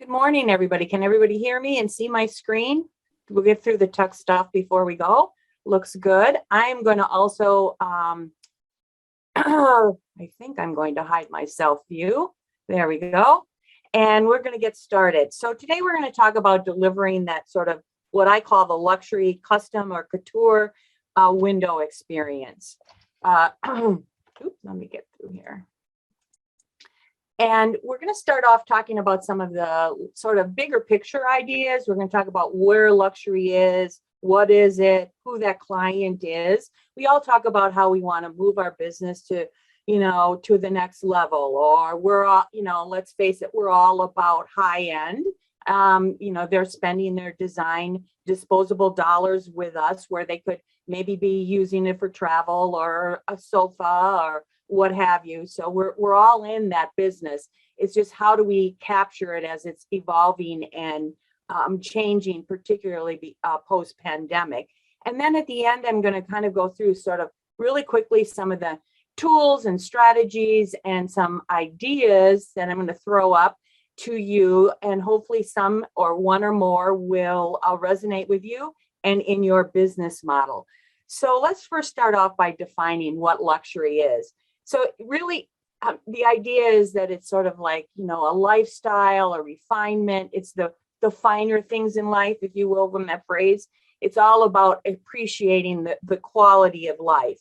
Good morning, everybody. Can everybody hear me and see my screen? We'll get through the tech stuff before we go. Looks good. I'm going to also, I think I'm going to hide my self view. There we go. And we're going to get started. So today we're going to talk about delivering that sort of what I call the luxury custom or couture window experience. Oops, let me get through here. And we're going to start off talking about some of the sort of bigger picture ideas. We're going to talk about where luxury is, what is it, who that client is. We all talk about how we want to move our business to, to the next level, or we're all, let's face it, we're all about high end. They're spending their design disposable dollars with us where they could maybe be using it for travel or a sofa or what have you. So we're all in that business. It's just how do we capture it as it's evolving and changing, particularly post-pandemic. And then at the end, I'm going to kind of go through sort of really quickly some of the tools and strategies and some ideas that I'm going to throw up to you, and hopefully some or one or more will resonate with you and in your business model. So let's first start off by defining what luxury is. So really, the idea is that it's sort of like, a lifestyle, a refinement. It's the finer things in life, if you will, from that phrase. It's all about appreciating the quality of life.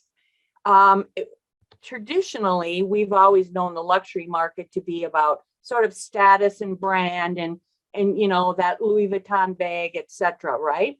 Traditionally, we've always known the luxury market to be about sort of status and brand and that Louis Vuitton bag, etc. Right?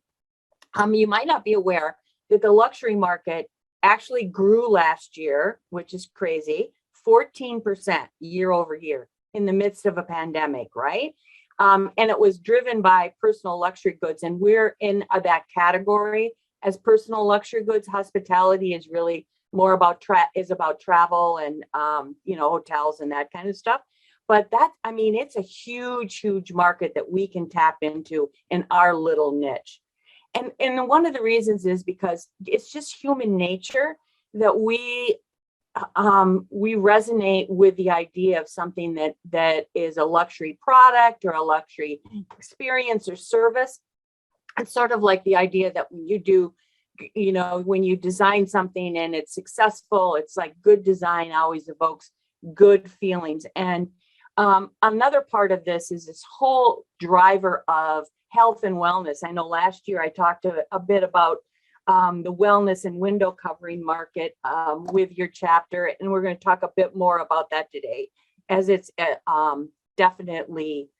You might not be aware that the luxury market actually grew last year, which is crazy, 14% year over year in the midst of a pandemic, right? And it was driven by personal luxury goods. And we're in that category as personal luxury goods. Hospitality is really more about travel and, hotels and that kind of stuff. But it's a huge, huge market that we can tap into in our little niche. And one of the reasons is because it's just human nature that we resonate with the idea of something that is a luxury product or a luxury experience or service. It's sort of like the idea that when you do, when you design something and it's successful, it's like good design always evokes good feelings. And another part of this is this whole driver of health and wellness. I know last year I talked a bit about the wellness and window covering market with your chapter, and we're going to talk a bit more about that today, as it's definitely,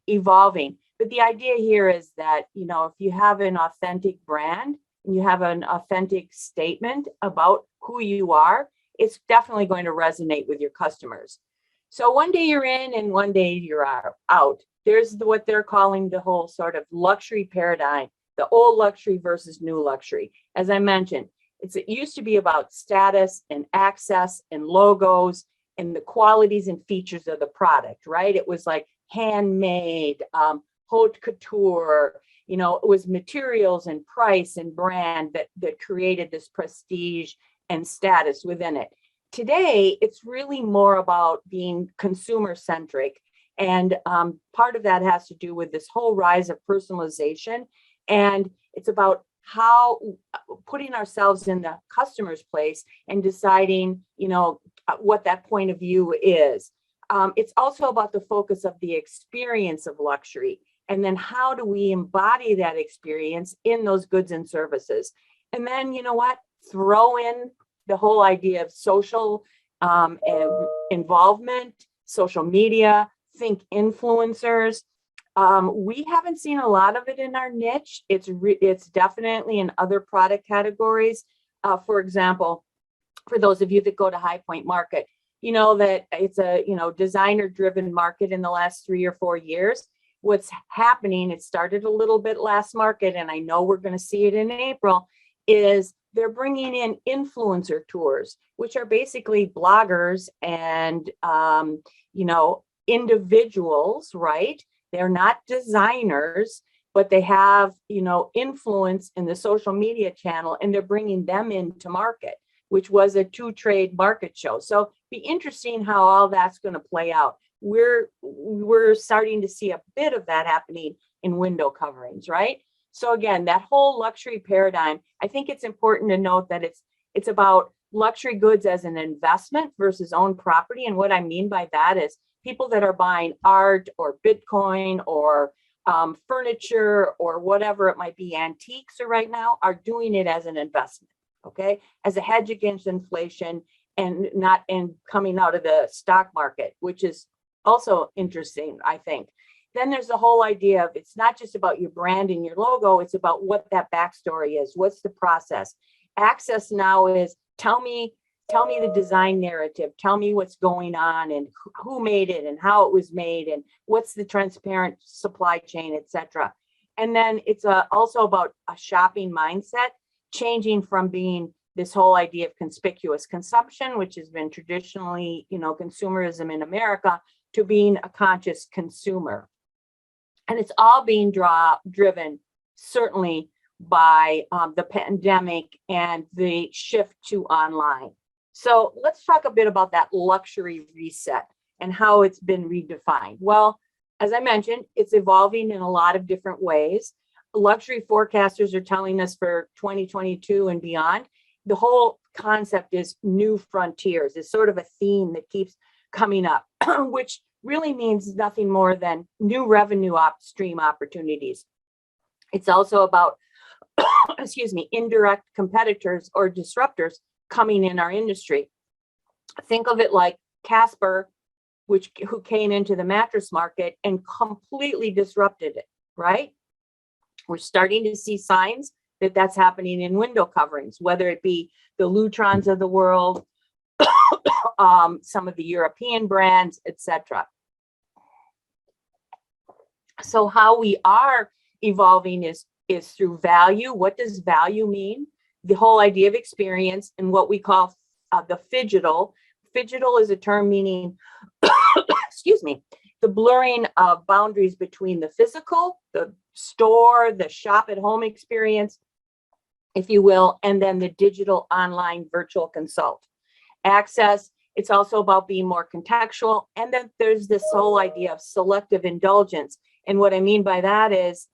evolving. But the idea here is that, if you have an authentic brand and you have an authentic statement about who you are, it's definitely going to resonate with your customers. So one day you're in and one day you're out. There's what they're calling the whole sort of luxury paradigm, the old luxury versus new luxury. As I mentioned, it used to be about status and access and logos and the qualities and features of the product, right? It was like handmade, haute couture, it was materials and price and brand that created this prestige and status within it. Today, it's really more about being consumer centric. And part of that has to do with this whole rise of personalization. And it's about how putting ourselves in the customer's place and deciding, what that point of view is. It's also about the focus of the experience of luxury. And then how do we embody that experience in those goods and services? And then, throw in the whole idea of social involvement, social media, think influencers. We haven't seen a lot of it in our niche. It's definitely in other product categories. For example, for those of you that go to High Point Market, that it's a designer driven market in the last 3 or 4 years. What's happening, it started a little bit last market, and I know we're going to see it in April, is they're bringing in influencer tours, which are basically bloggers and, individuals, right? They're not designers, but they have, influence in the social media channel, and they're bringing them into market, which was a two-trade market show. So be interesting how all that's going to play out. we're starting to see a bit of that happening in window coverings, right? So again, that whole luxury paradigm, I think it's important to note that it's about luxury goods as an investment versus own property. And what I mean by that is people that are buying art or Bitcoin or furniture or whatever it might be, antiques or right now, are doing it as an investment, okay, as a hedge against inflation and not and coming out of the stock market, which is also interesting, I think. Then there's the whole idea of it's not just about your brand and your logo, it's about what that backstory is. What's the process? Access now is tell me the design narrative, tell me what's going on and who made it and how it was made and what's the transparent supply chain, etc. And then it's also about a shopping mindset, changing from being this whole idea of conspicuous consumption, which has been traditionally, consumerism in America, to being a conscious consumer. And it's all being driven certainly by the pandemic and the shift to online. So let's talk a bit about that luxury reset and how it's been redefined. Well, as I mentioned, it's evolving in a lot of different ways. Luxury forecasters are telling us for 2022 and beyond, the whole concept is new frontiers. It's sort of a theme that keeps coming up, which really means nothing more than new revenue stream opportunities. It's also about, indirect competitors or disruptors coming in our industry. Think of it like Casper, who came into the mattress market and completely disrupted it, right? We're starting to see signs that that's happening in window coverings, whether it be the Lutrons of the world, some of the European brands, etc. So how we are evolving is through value. What does value mean? The whole idea of experience and what we call the phygital. Phygital is a term meaning, the blurring of boundaries between the physical, the store, the shop at home experience, if you will, and then the digital online virtual consult. Access, it's also about being more contextual. And then there's this whole idea of selective indulgence. And what I mean by that is,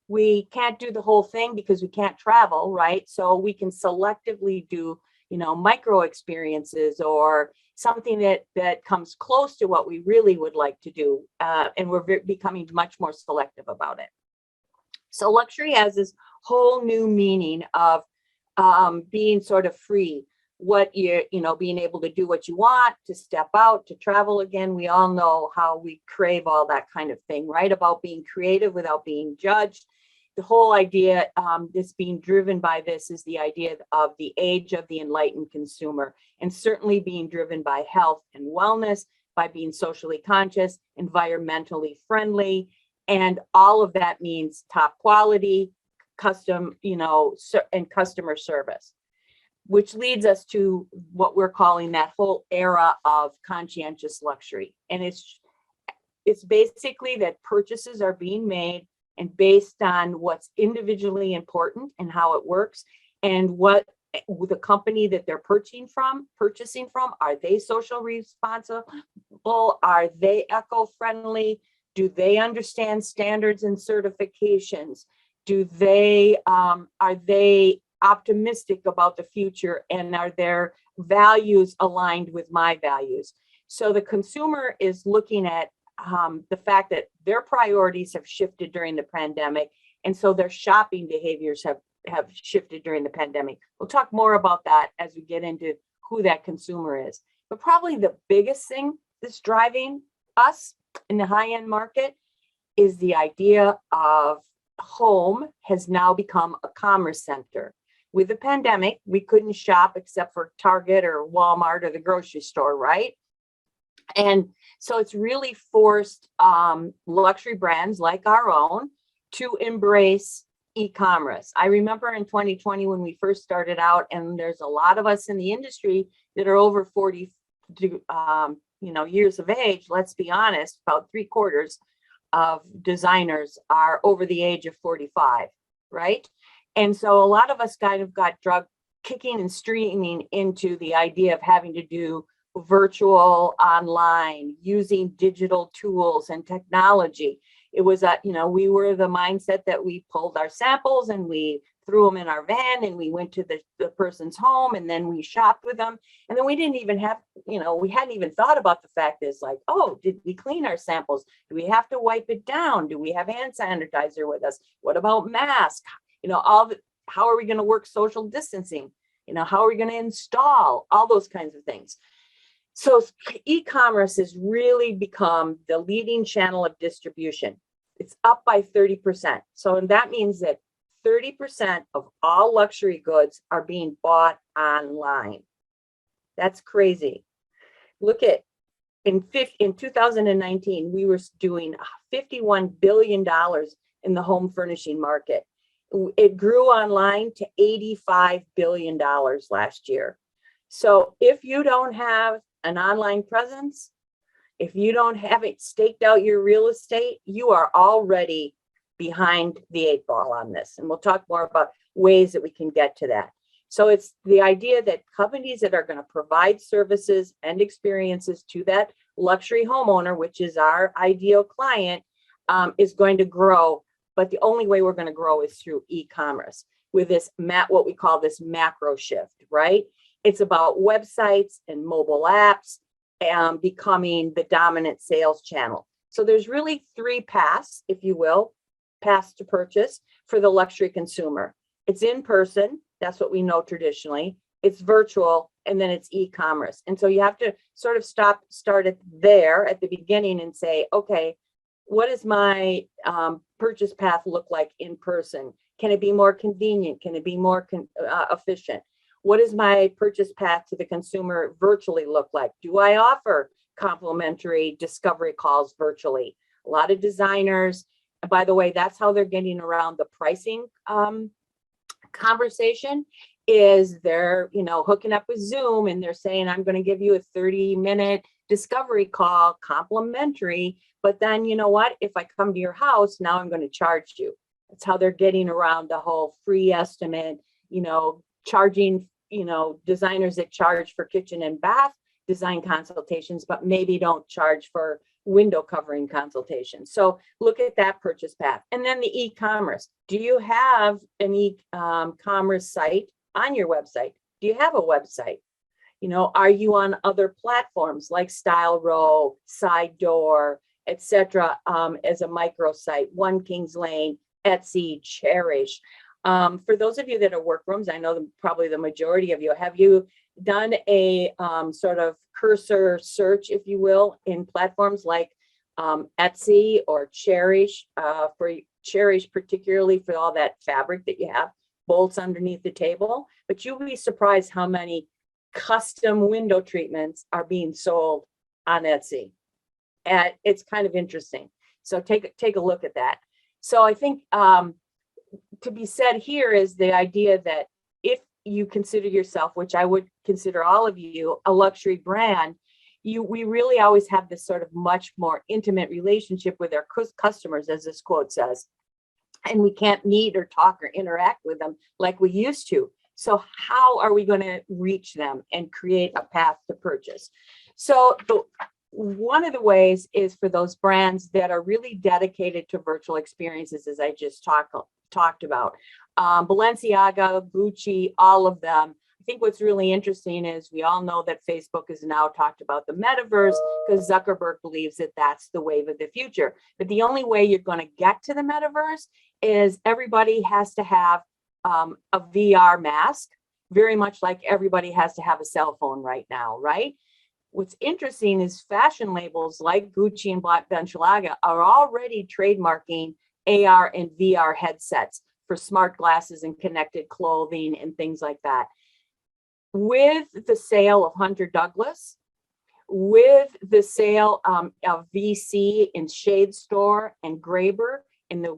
we can't do the whole thing because we can't travel, right? So we can selectively do, micro experiences or something that comes close to what we really would like to do. And we're becoming much more selective about it. So luxury has this whole new meaning of being sort of free, being able to do what you want, to step out, to travel again. We all know how we crave all that kind of thing, right? About being creative without being judged. The whole idea, this being driven by this is the idea of the age of the enlightened consumer, and certainly being driven by health and wellness, by being socially conscious, environmentally friendly, and all of that means top quality, custom, and customer service, which leads us to what we're calling that whole era of conscientious luxury. And it's basically that purchases are being made and based on what's individually important and how it works, and what the company that they're purchasing from, are they social responsible? Are they eco-friendly? Do they understand standards and certifications? Are they optimistic about the future, and are their values aligned with my values? So the consumer is looking at the fact that their priorities have shifted during the pandemic, and so their shopping behaviors have shifted during the pandemic. We'll talk more about that as we get into who that consumer is. But probably the biggest thing that's driving us in the high-end market is the idea of home has now become a commerce center. With the pandemic, we couldn't shop except for Target or Walmart or the grocery store, right? And so it's really forced luxury brands like our own to embrace e-commerce. I remember in 2020 when we first started out, and there's a lot of us in the industry that are over 40 years of age. Let's be honest, about 3/4 of designers are over the age of 45, right? And so a lot of us kind of got drug kicking and streaming into the idea of having to do virtual, online, using digital tools and technology. It was we were the mindset that we pulled our samples and we threw them in our van and we went to the person's home and then we shopped with them. And then we didn't even have, we hadn't even thought about the fact is like, oh, did we clean our samples? Do we have to wipe it down? Do we have hand sanitizer with us? What about masks? How are we going to work social distancing? How are we going to install all those kinds of things? So e-commerce has really become the leading channel of distribution. It's up by 30%. So that means that 30% of all luxury goods are being bought online. That's crazy. Look at in 2019, we were doing $51 billion in the home furnishing market. It grew online to $85 billion last year. So if you don't have an online presence, if you don't have it staked out your real estate, you are already behind the 8 ball on this. And we'll talk more about ways that we can get to that. So it's the idea that companies that are going to provide services and experiences to that luxury homeowner, which is our ideal client, is going to grow. But the only way we're going to grow is through e-commerce with this what we call this macro shift, right? It's about websites and mobile apps becoming the dominant sales channel. So there's really 3 paths, if you will, paths to purchase for the luxury consumer. It's in person. That's what we know traditionally. It's virtual, and then it's e-commerce. And so you have to sort of start it there at the beginning and say, okay, what does my purchase path look like in person? Can it be more convenient? Can it be more efficient? What does my purchase path to the consumer virtually look like? Do I offer complimentary discovery calls virtually? A lot of designers, by the way, that's how they're getting around the pricing conversation, is they're hooking up with Zoom and they're saying, I'm going to give you a 30-minute discovery call complimentary, but then you know what, if I come to your house, now I'm going to charge you. That's how they're getting around the whole free estimate, charging designers that charge for kitchen and bath design consultations, but maybe don't charge for window covering consultations. So look at that purchase path. And then the e-commerce. Do you have an e-commerce site on your website? Do you have a website? Are you on other platforms like Style Row, Side Door, etc., as a microsite, One Kings Lane, Etsy, Cherish? For those of you that are workrooms, I know probably the majority of you, have you done a sort of cursor search, if you will, in platforms like Etsy or Cherish, for Cherish, particularly for all that fabric that you have, bolts underneath the table? But you'll be surprised how many custom window treatments are being sold on Etsy. And it's kind of interesting. So take a look at that. So I think to be said here is the idea that if you consider yourself, which I would consider all of you, a luxury brand, we really always have this sort of much more intimate relationship with our customers, as this quote says, and we can't meet or talk or interact with them like we used to. So how are we going to reach them and create a path to purchase? So one of the ways is for those brands that are really dedicated to virtual experiences, as I just talked about. Balenciaga, Gucci, all of them. I think what's really interesting is we all know that Facebook has now talked about the metaverse because Zuckerberg believes that that's the wave of the future. But the only way you're going to get to the metaverse is everybody has to have a VR mask, very much like everybody has to have a cell phone right now, right? What's interesting is fashion labels like Gucci and Balenciaga are already trademarking AR and VR headsets for smart glasses and connected clothing and things like that. With the sale of Hunter Douglas, with the sale of VC in Shade Store and Graber in the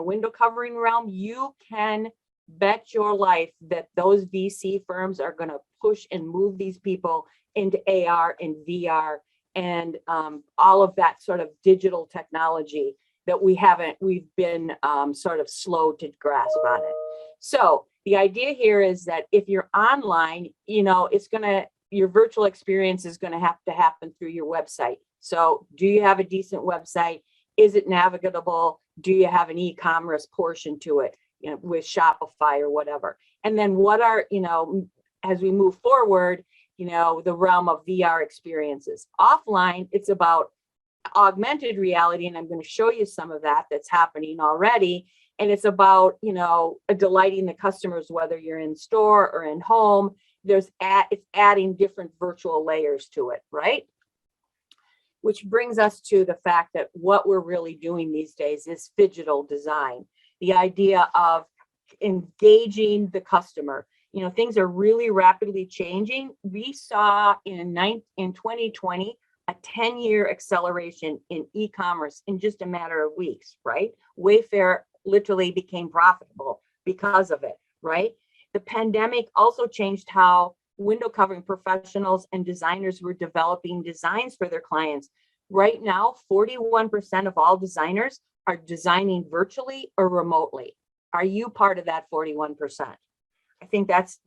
window covering realm, you can bet your life that those VC firms are going to push and move these people into AR and VR and all of that sort of digital technology that we've been sort of slow to grasp on it. So the idea here is that if you're online, you're your virtual experience is going to have to happen through your website. So do you have a decent website? Is it navigable? Do you have an e-commerce portion to it, with Shopify or whatever? And then what are, as we move forward, the realm of VR experiences. Offline, it's about augmented reality, and I'm going to show you some of that's happening already. And it's about, delighting the customers, whether you're in store or in home. It's adding different virtual layers to it, right? Which brings us to the fact that what we're really doing these days is phygital design. The idea of engaging the customer. Things are really rapidly changing. We saw in 2020 a 10-year acceleration in e-commerce in just a matter of weeks, right? Wayfair literally became profitable because of it, right? The pandemic also changed how window covering professionals and designers were developing designs for their clients. Right now, 41% of all designers are designing virtually or remotely. Are you part of that 41%? I think that's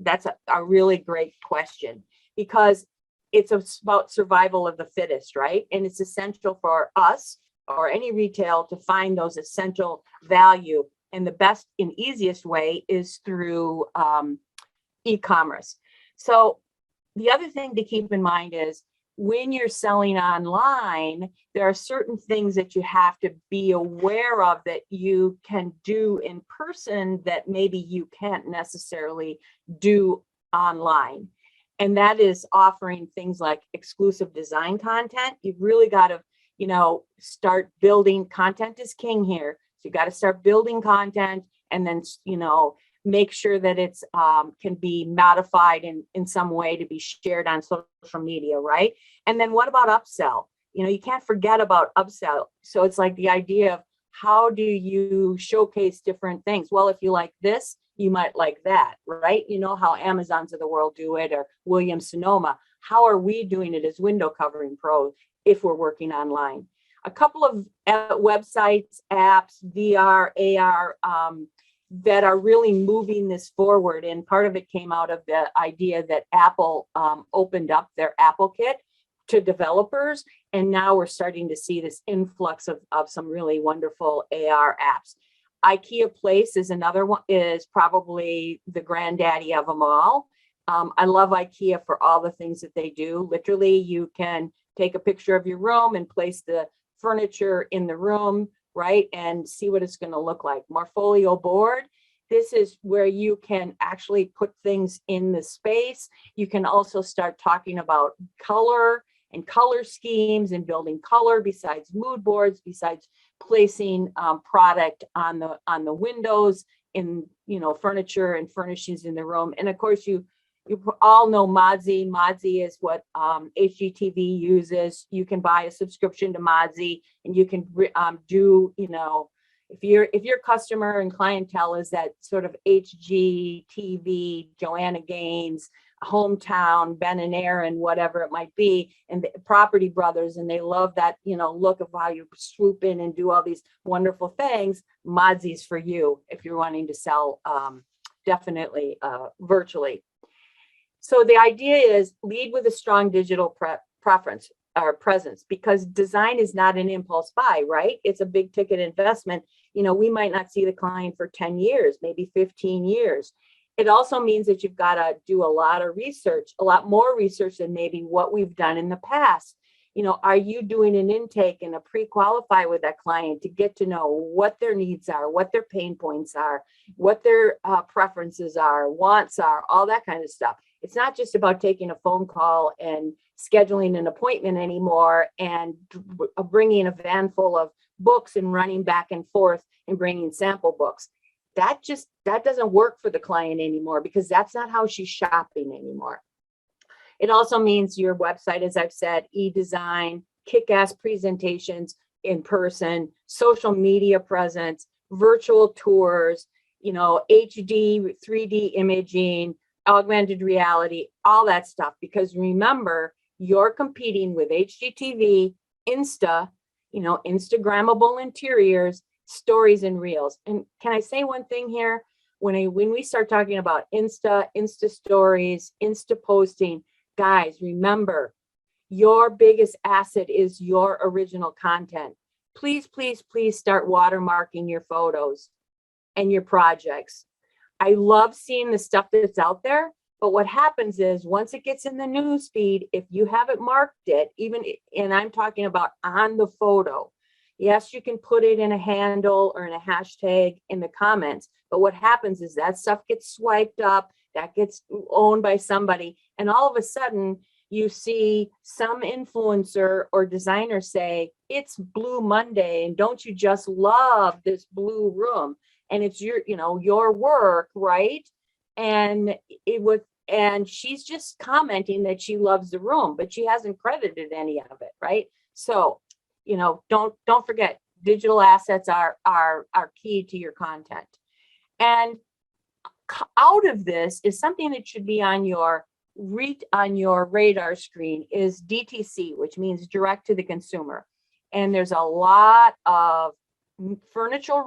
a really great question, because it's about survival of the fittest, right? And it's essential for us or any retail to find those essential value. And the best and easiest way is through e-commerce. So the other thing to keep in mind is when you're selling online, there are certain things that you have to be aware of that you can do in person that maybe you can't necessarily do online. And that is offering things like exclusive design content. You've really got to, start building. Content is king here. So you got to start building content, and then, make sure that it's can be modified in some way to be shared on social media, right? And then what about upsell? You can't forget about upsell. So it's like the idea of how do you showcase different things? Well, if you like this, you might like that, right? You know how Amazons of the world do it, or Williams Sonoma. How are we doing it as window covering pros if we're working online? A couple of websites, apps, VR, AR, that are really moving this forward. And part of it came out of the idea that Apple opened up their Apple Kit to developers. And now we're starting to see this influx of some really wonderful AR apps. IKEA Place is another one, is probably the granddaddy of them all. I love IKEA for all the things that they do. Literally, you can take a picture of your room and place the furniture in the room, right? And see what it's going to look like. Morpholio board. This is where you can actually put things in the space. You can also start talking about color and color schemes and building color besides mood boards, besides placing product on the windows, in furniture and furnishings in the room. And of course, you all know Modsy. Modsy is what HGTV uses. You can buy a subscription to Modsy, and you can do, if your customer and clientele is that sort of HGTV, Joanna Gaines, Hometown, Ben and Aaron, whatever it might be, and the Property Brothers, and they love that, look of how you swoop in and do all these wonderful things. Modsy's for you if you're wanting to sell definitely virtually. So the idea is lead with a strong digital preference or presence, because design is not an impulse buy, right? It's a big ticket investment. We might not see the client for 10 years, maybe 15 years. It also means that you've got to do a lot of research, a lot more research than maybe what we've done in the past. Are you doing an intake and a pre-qualify with that client to get to know what their needs are, what their pain points are, what their preferences are, wants are, all that kind of stuff. It's not just about taking a phone call and scheduling an appointment anymore and bringing a van full of books and running back and forth and bringing sample books. That doesn't work for the client anymore, because that's not how she's shopping anymore. It also means your website, as I've said, e-design, kick-ass presentations in person, social media presence, virtual tours, HD, 3D imaging, augmented reality, all that stuff. Because remember, you're competing with HGTV, Instagrammable interiors, stories and reels. And can I say one thing here? When we start talking about Insta stories, Insta posting, Guys, remember, your biggest asset is your original content. Please, please, please start watermarking your photos and your projects. I love seeing the stuff that's out there, but what happens is once it gets in the news feed, if you haven't marked it, even, and I'm talking about on the photo, yes, you can put it in a handle or in a hashtag in the comments, but what happens is that stuff gets swiped up, that gets owned by somebody, and all of a sudden you see some influencer or designer say, it's Blue Monday, and don't you just love this blue room? And it's your, your work, right? And and she's just commenting that she loves the room, but she hasn't credited any of it, right? So, don't forget, digital assets are key to your content. And out of this is something that should be on your radar screen is DTC, which means direct to the consumer. And there's a lot of furniture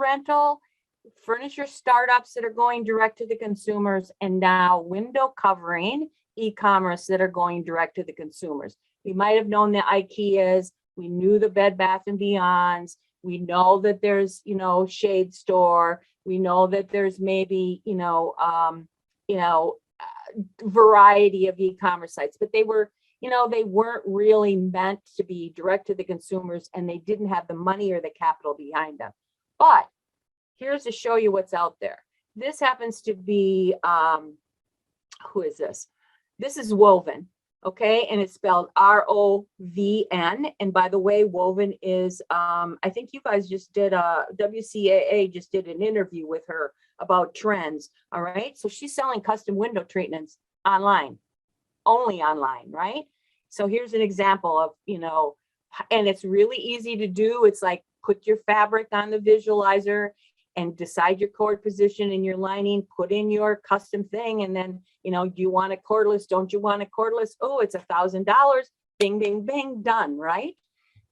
startups that are going direct to the consumers, and now window covering e-commerce that are going direct to the consumers. We might have known the IKEAs, we knew the Bed Bath and Beyonds, we know that there's, Shade Store, we know that there's maybe, variety of e-commerce sites, but they weren't really meant to be direct to the consumers, and they didn't have the money or the capital behind them. But here's to show you what's out there. This happens to be, who is this? This is Woven, okay? And it's spelled ROVN. And by the way, Woven is, I think you guys just did, WCAA just did an interview with her about trends, all right? So she's selling custom window treatments online, only online, right? So here's an example of, and it's really easy to do. It's like, put your fabric on the visualizer and decide your cord position in your lining, put in your custom thing. And then, do you want a cordless? Don't you want a cordless? Oh, it's $1,000. Bing, bing, bing, done, right?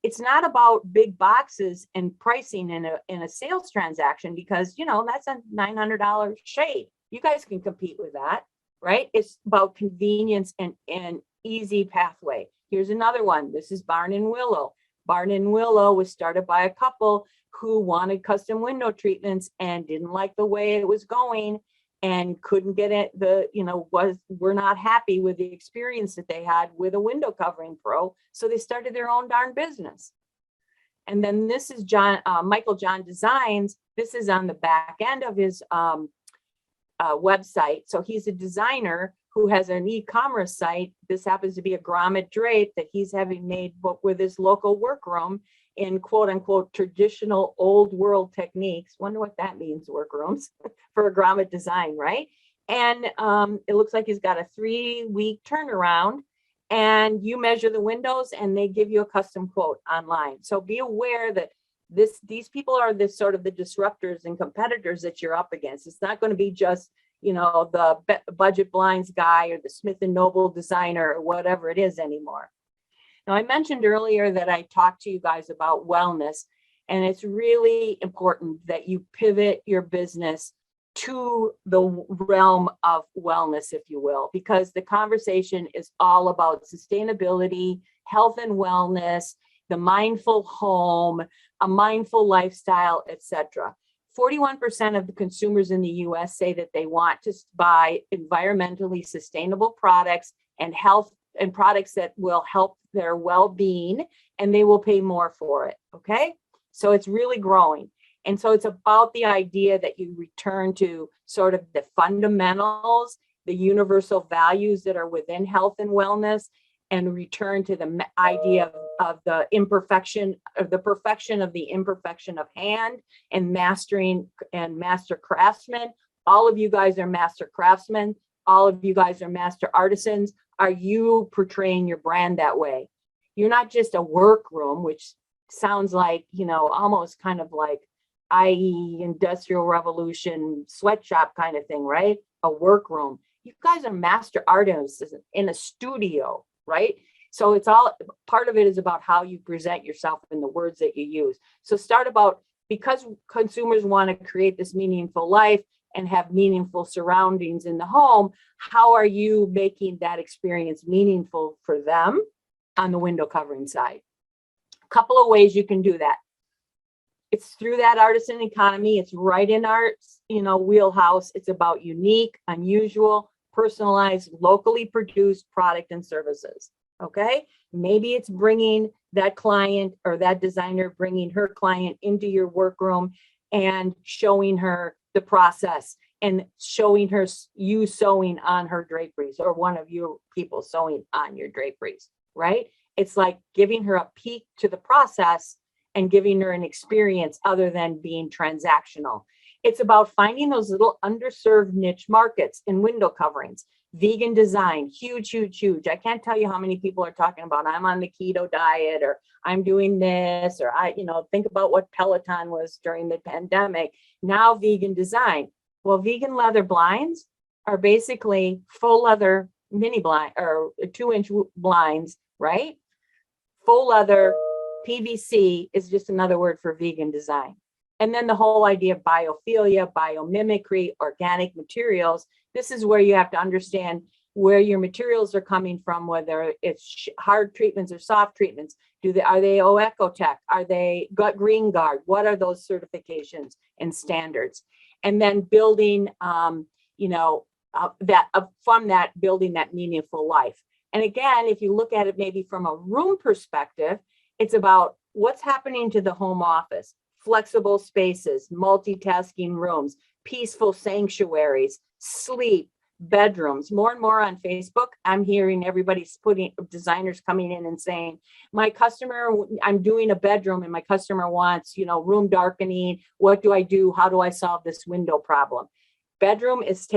It's not about big boxes and pricing in a sales transaction, because, that's a $900 shade. You guys can compete with that, right? It's about convenience and easy pathway. Here's another one. This is Barn and Willow. Barn and Willow was started by a couple who wanted custom window treatments and didn't like the way it was going and couldn't get it, were not happy with the experience that they had with a window covering pro. So they started their own darn business. And then this is Michael John Designs. This is on the back end of his website. So he's a designer who has an e-commerce site. This happens to be a grommet drape that he's having made with his local workroom in quote unquote traditional old world techniques. Wonder what that means, workrooms, for a grommet design, right? And it looks like he's got a 3-week turnaround, and you measure the windows and they give you a custom quote online. So be aware that these people are the sort of the disruptors and competitors that you're up against. It's not going to be just, the budget blinds guy or the Smith & Noble designer or whatever it is anymore. Now, I mentioned earlier that I talked to you guys about wellness, and it's really important that you pivot your business to the realm of wellness, if you will, because the conversation is all about sustainability, health and wellness, the mindful home, a mindful lifestyle, etc. 41% of the consumers in the US say that they want to buy environmentally sustainable products and health and products that will help their well-being, and they will pay more for it. Okay. So it's really growing. And so it's about the idea that you return to sort of the fundamentals, the universal values that are within health and wellness, and return to the idea of the imperfection, of the perfection of the imperfection of hand, and mastering and master craftsmen. All of you guys are master craftsmen. All of you guys are master artisans. Are you portraying your brand that way? You're not just a workroom, which sounds like, almost kind of like, i.e. Industrial Revolution sweatshop kind of thing, right? A workroom. You guys are master artists in a studio, right? So it's all, part of it is about how you present yourself and the words that you use. So because consumers want to create this meaningful life, and have meaningful surroundings in the home, how are you making that experience meaningful for them on the window covering side? A couple of ways you can do that. It's through that artisan economy. It's right in our, wheelhouse. It's about unique, unusual, personalized, locally produced product and services. Okay. Maybe it's bringing that client or that designer, bringing her client into your workroom and showing her the process and showing her you sewing on her draperies, or one of you people sewing on your draperies, right? It's like giving her a peek to the process and giving her an experience other than being transactional. It's about finding those little underserved niche markets in window coverings. Vegan design, huge, huge, huge. I can't tell you how many people are talking about, I'm on the keto diet, or I'm doing this, or think about what Peloton was during the pandemic. Now vegan design. Well, vegan leather blinds are basically full leather mini blind or 2-inch blinds, right? Full leather, PVC is just another word for vegan design. And then the whole idea of biophilia, biomimicry, organic materials. This is where you have to understand where your materials are coming from, whether it's hard treatments or soft treatments. Are they OECOTEC? Are they Green Guard? What are those certifications and standards? And then building, from that, building that meaningful life. And again, if you look at it maybe from a room perspective, it's about what's happening to the home office, flexible spaces, multitasking rooms, peaceful sanctuaries, sleep, bedrooms. More and more on Facebook, I'm hearing everybody's designers coming in and saying, I'm doing a bedroom and my customer wants, room darkening. What do I do? How do I solve this window problem? Bedroom is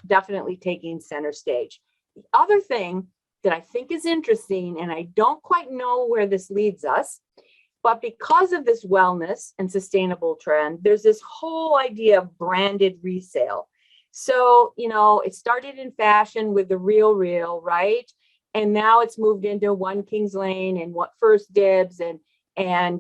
definitely taking center stage. The other thing that I think is interesting, and I don't quite know where this leads us, but because of this wellness and sustainable trend, there's this whole idea of branded resale. So, it started in fashion with the Real, right? And now it's moved into One Kings Lane and what First Dibs and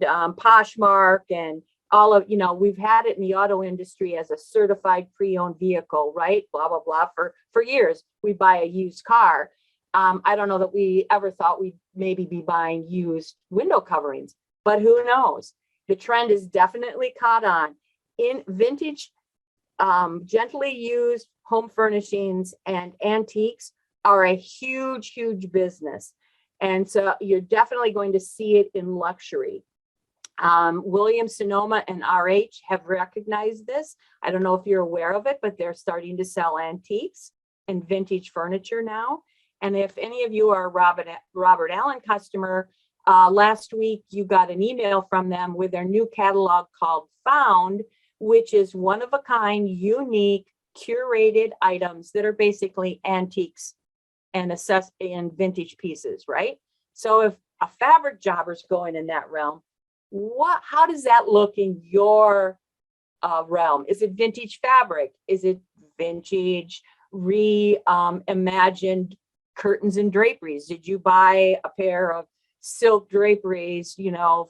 Poshmark and all of, we've had it in the auto industry as a certified pre-owned vehicle, right? Blah, blah, blah. For years, we buy a used car. I don't know that we ever thought we'd maybe be buying used window coverings, but who knows? The trend is definitely caught on. In vintage, gently used home furnishings and antiques are a huge, huge business. And so you're definitely going to see it in luxury. Williams Sonoma and RH have recognized this. I don't know if you're aware of it, but they're starting to sell antiques and vintage furniture now. And if any of you are a Robert Allen customer, last week you got an email from them with their new catalog called Found, which is one of a kind, unique, curated items that are basically antiques and vintage pieces, right? So if a fabric jobber's going in that realm, how does that look in your realm? Is it vintage fabric? Is it vintage reimagined curtains and draperies? Did you buy a pair of silk draperies,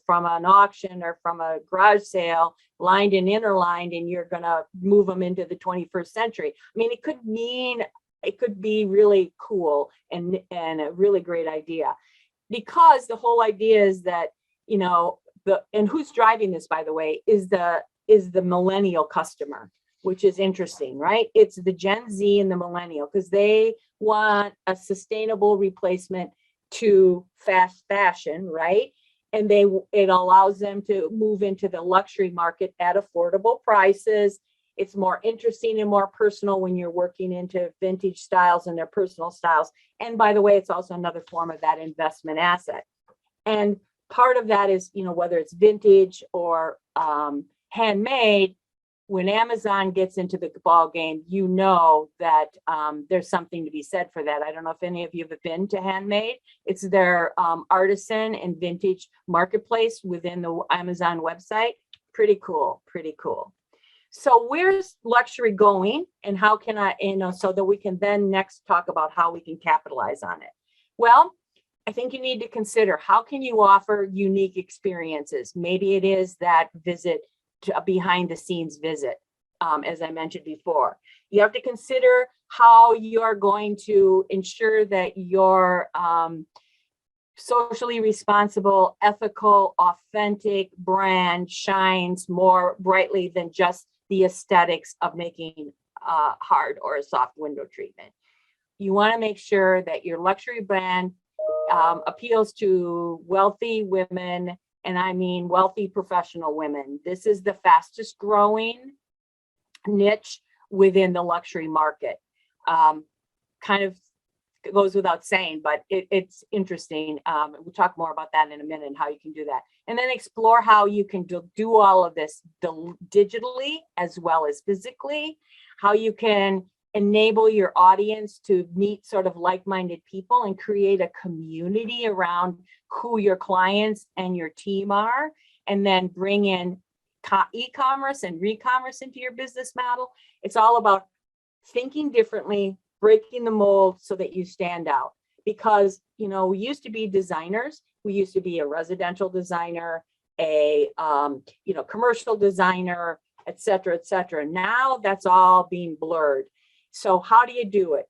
from an auction or from a garage sale, lined and interlined, and you're going to move them into the 21st century? I mean, it could be really cool and a really great idea, because the whole idea is that, and who's driving this, by the way, is the millennial customer, which is interesting, right? It's the Gen Z and the millennial, because they want a sustainable replacement to fast fashion, right? And it allows them to move into the luxury market at affordable prices. It's more interesting and more personal when you're working into vintage styles and their personal styles. And by the way, it's also another form of that investment asset. And part of that is, whether it's vintage or handmade, when Amazon gets into the ball game, that there's something to be said for that. I don't know if any of you have been to Handmade. It's their artisan and vintage marketplace within the Amazon website. Pretty cool, pretty cool. So where's luxury going, and how can so that we can then next talk about how we can capitalize on it? Well, I think you need to consider, how can you offer unique experiences? Maybe it is that visit, a behind the scenes visit. as I mentioned before. You have to consider how you're going to ensure that your socially responsible, ethical, authentic brand shines more brightly than just the aesthetics of making a hard or a soft window treatment. You want to make sure that your luxury brand appeals to wealthy women, and I mean wealthy professional women. This is the fastest growing niche within the luxury market. Kind of goes without saying, but it's interesting. We'll talk more about that in a minute and how you can do that. And then explore how you can do all of this digitally as well as physically, how you can enable your audience to meet sort of like-minded people and create a community around who your clients and your team are, and then bring in e-commerce and re-commerce into your business model. It's all about thinking differently, breaking the mold so that you stand out. Because, you know, we used to be designers. We used to be a residential designer, a commercial designer, et cetera, et cetera. Now that's all being blurred. So how do you do it?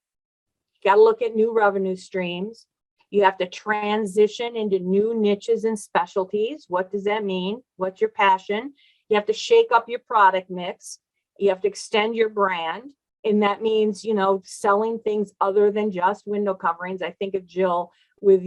You got to look at new revenue streams. You have to transition into new niches and specialties. What does that mean? What's your passion? You have to shake up your product mix. You have to extend your brand. And that means, you know, selling things other than just window coverings. I think of Jill with,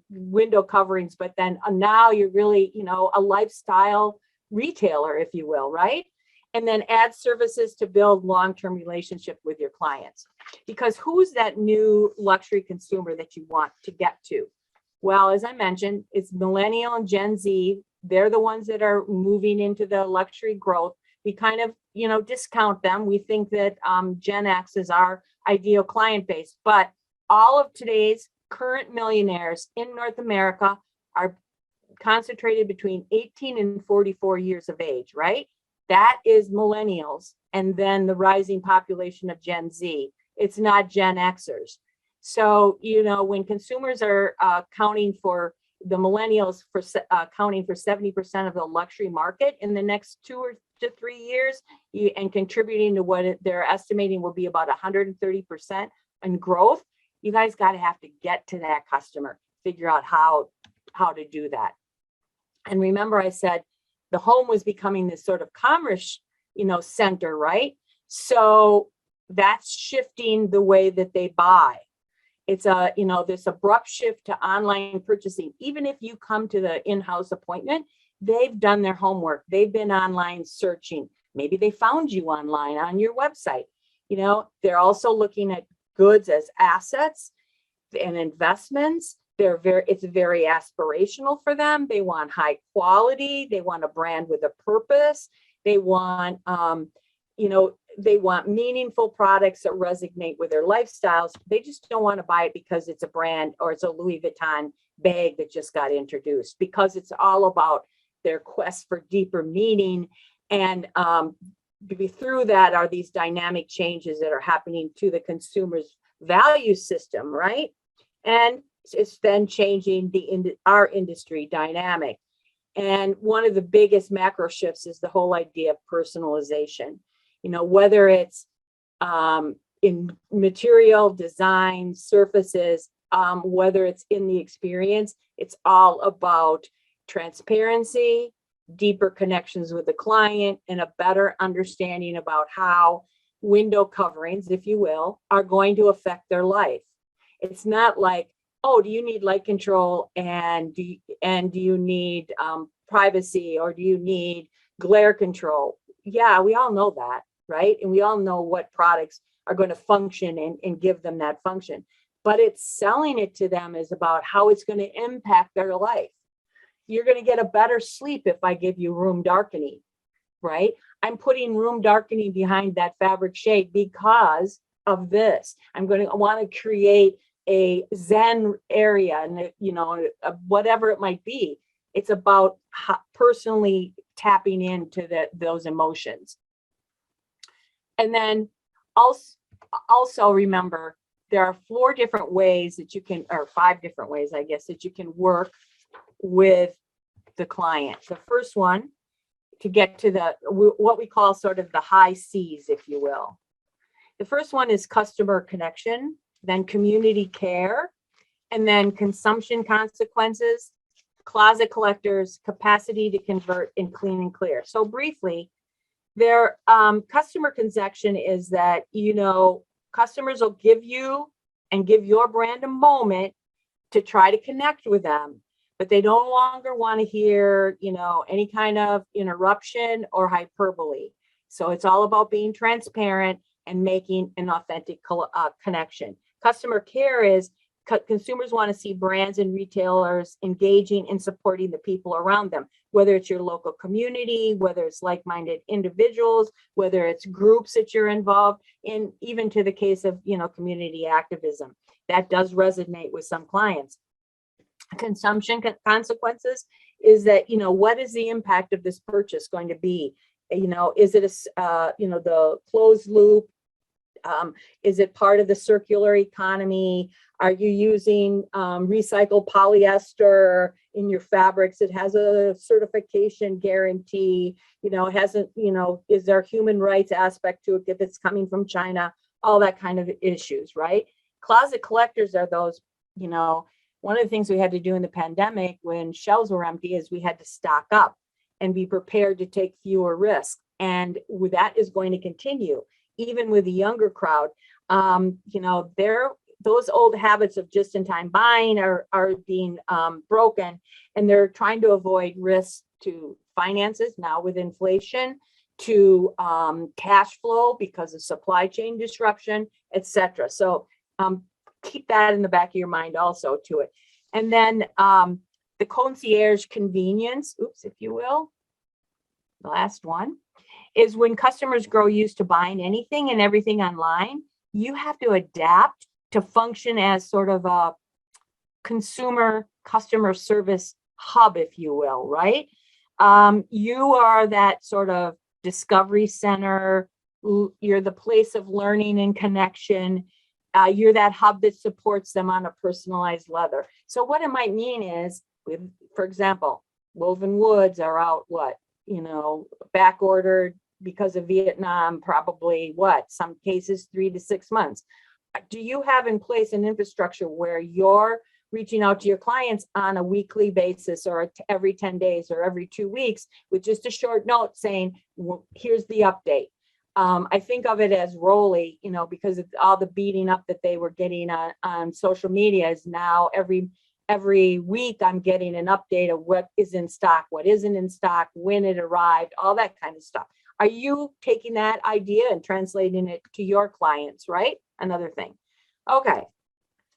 window coverings, but then now you're really, a lifestyle retailer, if you will, right? And then add services to build long-term relationship with your clients. Because who's that new luxury consumer that you want to get to? Well, as I mentioned, it's Millennial and Gen Z. They're the ones that are moving into the luxury growth. We kind of, discount them. We think that Gen X is our ideal client base, but all of today's current millionaires in North America are concentrated between 18 and 44 years of age, right? That is millennials, and then the rising population of Gen Z. It's not Gen Xers. So, when consumers are counting for the millennials for accounting for 70% of the luxury market in the next 2 to 3 years, and contributing to what they're estimating will be about 130% in growth, you guys have to get to that customer, figure out how to do that. And remember, I said the home was becoming this sort of commerce, center, right? So that's shifting the way that they buy. It's this abrupt shift to online purchasing. Even if you come to the in-house appointment, they've done their homework. They've been online searching. Maybe they found you online on your website. They're also looking at goods as assets and investments. It's very aspirational for them. They want high quality. They want a brand with a purpose. They want, they want meaningful products that resonate with their lifestyles. They just don't want to buy it because it's a brand or it's a Louis Vuitton bag that just got introduced, because it's all about their quest for deeper meaning. And through that are these dynamic changes that are happening to the consumer's value system, right? And it's then changing our industry dynamic. And one of the biggest macro shifts is the whole idea of personalization. Whether it's in material, design, surfaces, whether it's in the experience, it's all about transparency, deeper connections with the client, and a better understanding about how window coverings, if you will, are going to affect their life. It's not like, oh, do you need light control, and do you need privacy, or do you need glare control? Yeah, we all know that, right? And we all know what products are going to function and give them that function. But it's selling it to them is about how it's going to impact their life. You're going to get a better sleep if I give you room darkening, right? I'm putting room darkening behind that fabric shade because of this. I'm going to want to create a Zen area, and whatever it might be. It's about personally tapping into those emotions. And then also remember, there are 4 different ways that you can, or 5 different ways, I guess, that you can work with the client. The first one to get to what we call sort of the high C's, if you will. The first one is customer connection, then community care, and then consumption consequences, closet collectors, capacity to convert, and clean and clear. So briefly, their customer connection is that, customers will give you and give your brand a moment to try to connect with them, but they no longer want to hear, any kind of interruption or hyperbole. So it's all about being transparent and making an authentic connection. Customer care is consumers want to see brands and retailers engaging and supporting the people around them, whether it's your local community, whether it's like-minded individuals, whether it's groups that you're involved in, even to the case of, community activism. That does resonate with some clients. Consumption consequences is that, what is the impact of this purchase going to be? Is it the closed loop? Is it part of the circular economy? Are you using recycled polyester in your fabrics? It has a certification guarantee. It hasn't, is there a human rights aspect to it if it's coming from China? All that kind of issues, right? Closet collectors are those, one of the things we had to do in the pandemic when shelves were empty is we had to stock up and be prepared to take fewer risks. And that is going to continue, even with the younger crowd. Those old habits of just-in-time buying are being broken, and they're trying to avoid risks to finances now with inflation, to cash flow because of supply chain disruption, etc. So keep that in the back of your mind also to it. And then the concierge convenience, if you will, the last one, is when customers grow used to buying anything and everything online, you have to adapt to function as sort of a consumer customer service hub, if you will, right? You are that sort of discovery center. You're the place of learning and connection. You're that hub that supports them on a personalized level. So what it might mean is, for example, woven woods are out, back ordered because of Vietnam, probably some cases 3 to 6 months. Do you have in place an infrastructure where you're reaching out to your clients on a weekly basis or every 10 days or every 2 weeks with just a short note saying, here's the update? I think of it as Rolly, because of all the beating up that they were getting on social media is now every week I'm getting an update of what is in stock, what isn't in stock, when it arrived, all that kind of stuff. Are you taking that idea and translating it to your clients, right? Another thing. Okay.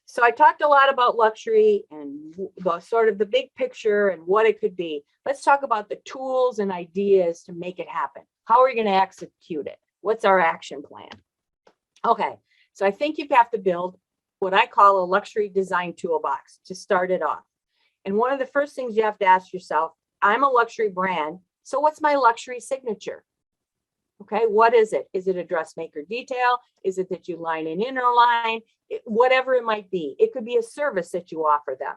So I talked a lot about luxury and the sort of the big picture and what it could be. Let's talk about the tools and ideas to make it happen. How are we going to execute it? What's our action plan? Okay. So I think you have to build what I call a luxury design toolbox to start it off. And one of the first things you have to ask yourself, I'm a luxury brand. So what's my luxury signature? Okay, what is it? Is it a dressmaker detail? Is it that you line and inner line? Whatever it might be. It could be a service that you offer them.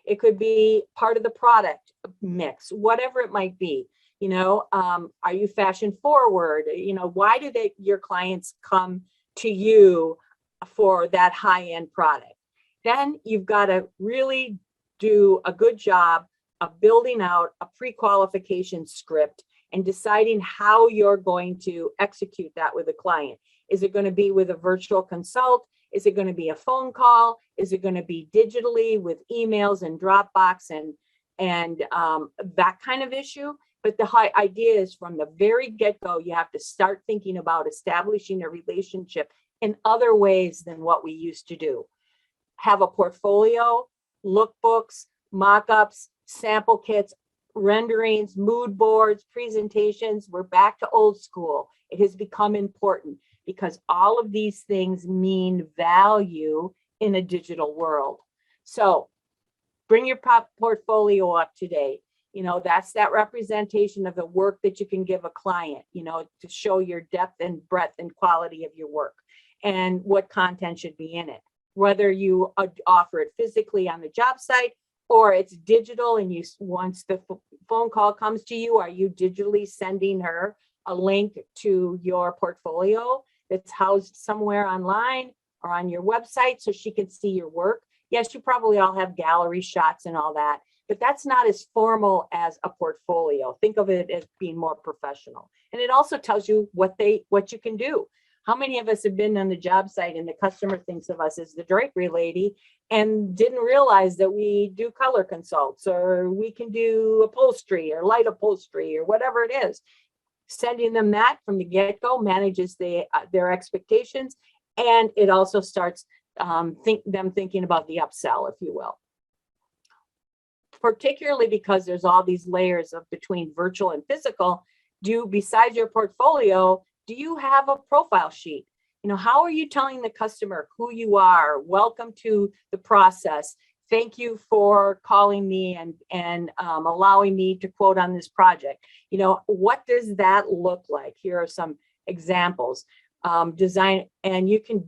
It could be part of the product mix, whatever it might be. Are you fashion forward? Why do your clients come to you for that high-end product? Then you've got to really do a good job of building out a pre-qualification script and deciding how you're going to execute that with a client. Is it going to be with a virtual consult? Is it going to be a phone call? Is it going to be digitally with emails and Dropbox and that kind of issue? But the high idea is from the very get-go, you have to start thinking about establishing a relationship in other ways than what we used to do. Have a portfolio, lookbooks, mock-ups, sample kits, renderings, mood boards, presentations. We're back to old school. It has become important because all of these things mean value in a digital world. So bring your portfolio up to date. That's that representation of the work that you can give a client, to show your depth and breadth and quality of your work and what content should be in it. Whether you offer it physically on the job site or it's digital and once the phone call comes to you, are you digitally sending her a link to your portfolio that's housed somewhere online or on your website so she can see your work? Yes, you probably all have gallery shots and all that, but that's not as formal as a portfolio. Think of it as being more professional. And it also tells you what you can do. How many of us have been on the job site and the customer thinks of us as the drapery lady and didn't realize that we do color consults, or we can do upholstery or light upholstery or whatever it is. Sending them that from the get-go manages their expectations, and it also starts them thinking about the upsell, if you will. Particularly because there's all these layers of between virtual and physical. Besides your portfolio, do you have a profile sheet? You know, how are you telling the customer who you are? Welcome to the process. Thank you for calling me and allowing me to quote on this project. You know, what does that look like? Here are some examples. Design, and you can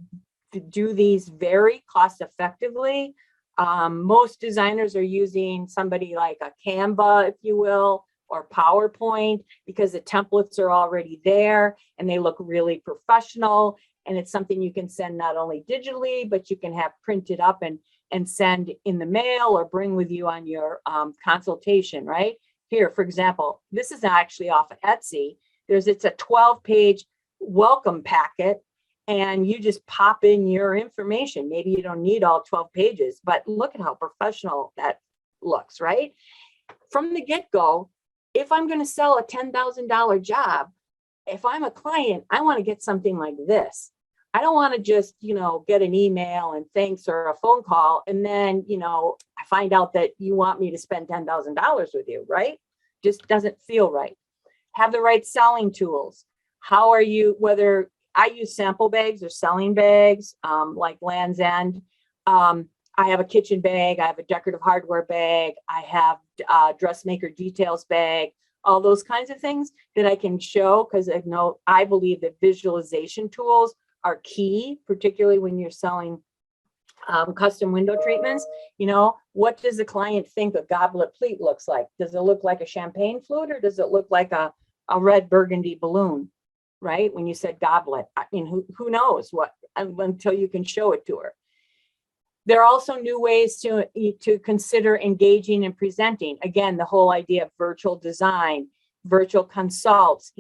do these very cost effectively. Most designers are using somebody like a Canva, if you will, or PowerPoint, because the templates are already there and they look really professional. And it's something you can send not only digitally, but you can have printed up and send in the mail or bring with you on your consultation, right? Here, for example, this is actually off of Etsy. It's a 12-page welcome packet, and you just pop in your information. Maybe you don't need all 12 pages, but look at how professional that looks, right? From the get-go, if I'm going to sell a $10,000 job, if I'm a client, I want to get something like this. I don't want to just, get an email and thanks or a phone call, and then, I find out that you want me to spend $10,000 with you, right? Just doesn't feel right. Have the right selling tools. How are you, whether I use sample bags or selling bags, like Land's End. I have a kitchen bag, I have a decorative hardware bag, I have a dressmaker details bag, all those kinds of things that I can show, because I believe that visualization tools are key, particularly when you're selling custom window treatments. What does the client think a goblet pleat looks like? Does it look like a champagne flute, or does it look like a red burgundy balloon? Right? When you said goblet, I mean, who knows what, until you can show it to her. There are also new ways to consider engaging and presenting. Again, the whole idea of virtual design, virtual consults.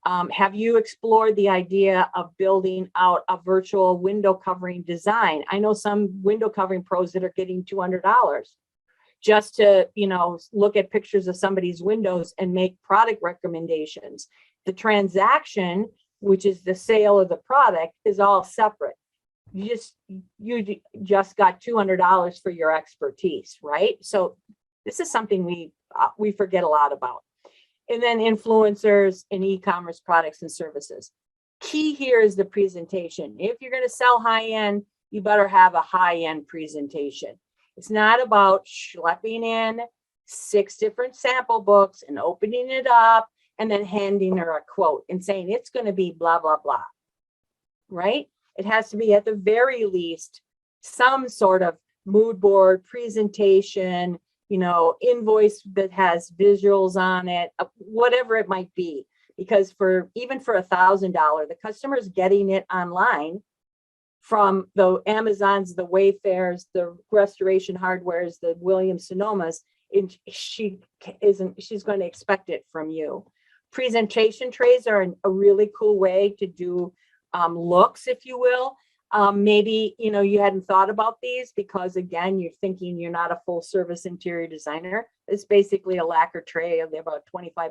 Have you explored the idea of building out a virtual window covering design? I know some window covering pros that are getting $200 just to, look at pictures of somebody's windows and make product recommendations. The transaction, which is the sale of the product, is all separate. You just got $200 for your expertise, right? So this is something we forget a lot about. And then influencers in e-commerce products and services. Key here is the presentation. If you're going to sell high-end, you better have a high-end presentation. It's not about schlepping in 6 different sample books and opening it up and then handing her a quote and saying it's going to be blah, blah, blah, right? It has to be, at the very least, some sort of mood board presentation, invoice that has visuals on it, whatever it might be. Because even for $1,000, the customer is getting it online from the Amazons, the Wayfairs, the Restoration Hardwares, the Williams Sonomas, and she's going to expect it from you. Presentation trays are a really cool way to do looks, if you will. Maybe, you hadn't thought about these because, again, you're thinking you're not a full service interior designer. It's basically a lacquer tray of about $25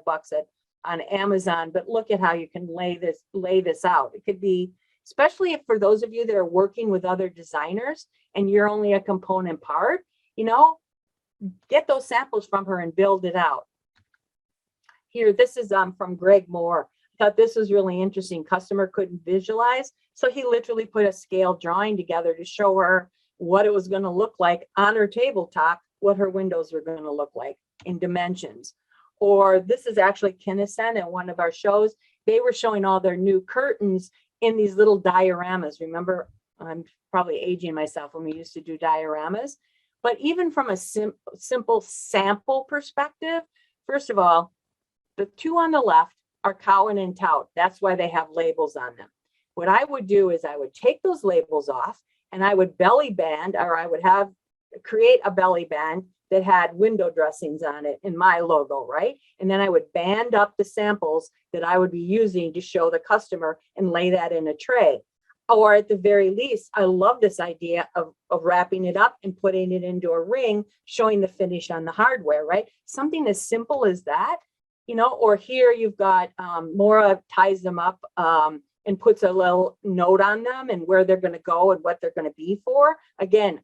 on Amazon, but look at how you can lay this out. It could be, especially for those of you that are working with other designers and you're only a component part, get those samples from her and build it out. Here, this is from Greg Moore. I thought this was really interesting. Customer couldn't visualize, so he literally put a scale drawing together to show her what it was going to look like on her tabletop, what her windows were going to look like in dimensions. Or this is actually Kinnison at one of our shows. They were showing all their new curtains in these little dioramas. Remember, I'm probably aging myself when we used to do dioramas. But even from a simple sample perspective, first of all, the two on the left are Cowan and Tout. That's why they have labels on them. What I would do is I would take those labels off and I would belly band, or I would create a belly band that had window dressings on it in my logo, right? And then I would band up the samples that I would be using to show the customer and lay that in a tray. Or at the very least, I love this idea of wrapping it up and putting it into a ring, showing the finish on the hardware, right? Something as simple as that, or here you've got Maura ties them up and puts a little note on them and where they're going to go and what they're going to be for. Again,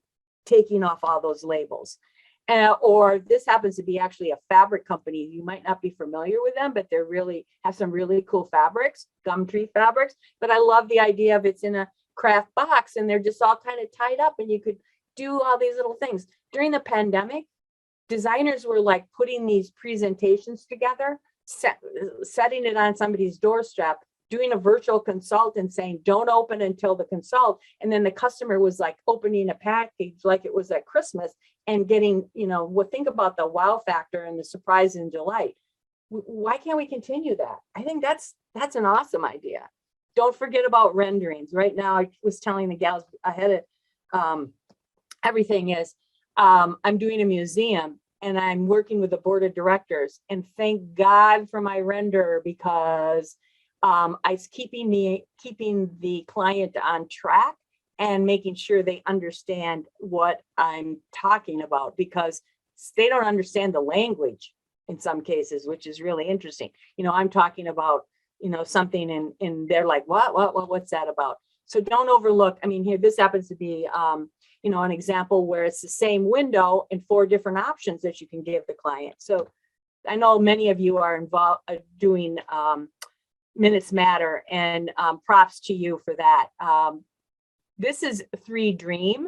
taking off all those labels. Or this happens to be actually a fabric company. You might not be familiar with them, but they really have some really cool fabrics, Gumtree fabrics. But I love the idea of it's in a craft box and they're just all kind of tied up and you could do all these little things. During the pandemic, designers were like putting these presentations together, setting it on somebody's doorstep, doing a virtual consult and saying, don't open until the consult. And then the customer was like opening a package like it was at Christmas and getting, think about the wow factor and the surprise and delight. Why can't we continue that? I think that's an awesome idea. Don't forget about renderings. Right now, I was telling the gals ahead of everything is, I'm doing a museum and I'm working with the board of directors, and thank God for my renderer because it's keeping the client on track and making sure they understand what I'm talking about, because they don't understand the language in some cases, which is really interesting. I'm talking about, something and they're like, what's that about? So don't overlook. I mean, here, this happens to be, an example where it's the same window and 4 different options that you can give the client. So I know many of you are involved doing Minutes Matter, and props to you for that. This is 3Dream.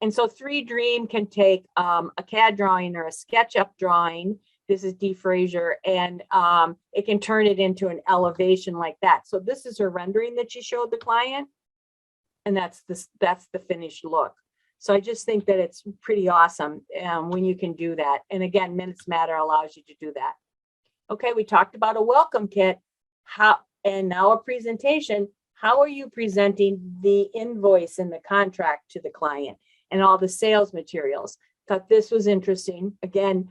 And so 3Dream can take a CAD drawing or a SketchUp drawing. This is Dee Frazier, and it can turn it into an elevation like that. So this is her rendering that she showed the client, and that's the finished look. So I just think that it's pretty awesome when you can do that. And again, Minutes Matter allows you to do that. Okay, we talked about a welcome kit. And now a presentation. How are you presenting the invoice and the contract to the client and all the sales materials? Thought this was interesting. Again,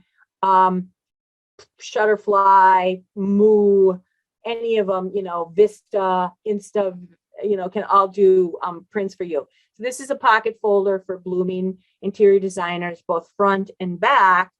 Shutterfly, Moo, any of them, Vista, Insta, can all do prints for you. So this is a pocket folder for blooming interior designers, both front and back.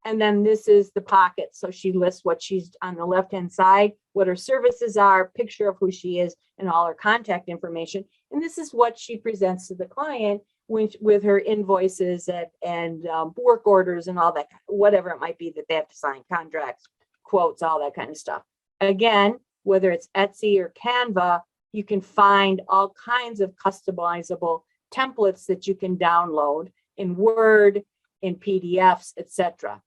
And then this is the pocket. So she lists what she's on the left-hand side, what her services are, picture of who she is, and all her contact information. And this is what she presents to the client with her invoices and work orders and all that, whatever it might be that they have to sign, contracts, quotes, all that kind of stuff. Again, whether it's Etsy or Canva, you can find all kinds of customizable templates that you can download in Word, in PDFs, etc.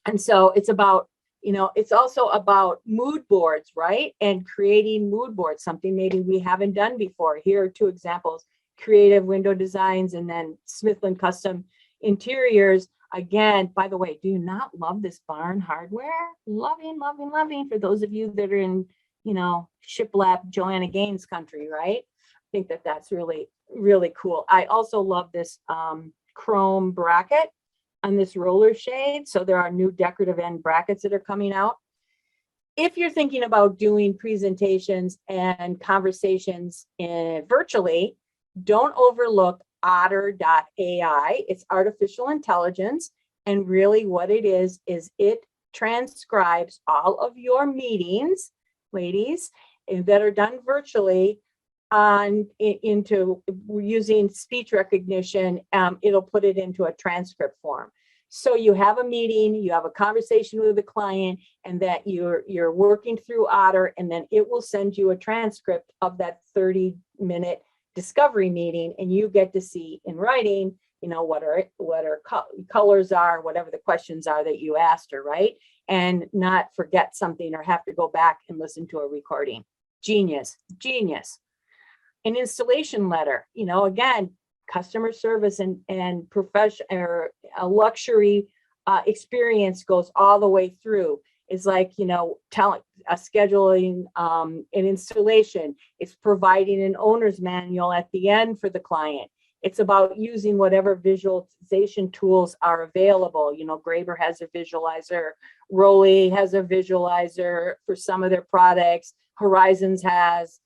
And so it's about, it's also about mood boards, right? And creating mood boards, something maybe we haven't done before. Here are 2 examples: Creative Window Designs and then Smithland Custom Interiors. Again, by the way, do you not love this barn hardware? Loving, loving, loving, for those of you that are in, shiplap Joanna Gaines country, right? I think that that's really, really cool. I also love this chrome bracket on this roller shade. So there are new decorative end brackets that are coming out. If you're thinking about doing presentations and conversations virtually, don't overlook otter.ai. It's artificial intelligence. And really what it is it transcribes all of your meetings, ladies, that are done virtually into using speech recognition. It'll put it into a transcript form. So you have a meeting, you have a conversation with the client, and that you're working through Otter, and then it will send you a transcript of that 30-minute discovery meeting, and you get to see in writing, what her colors are, whatever the questions are that you asked her, right? And not forget something or have to go back and listen to a recording. Genius. An installation letter, again, customer service and profession or a luxury experience goes all the way through. It's like, talent, scheduling, an installation. It's providing an owner's manual at the end for the client. It's about using whatever visualization tools are available. Graber has a visualizer, Rolly has a visualizer for some of their products. Horizons has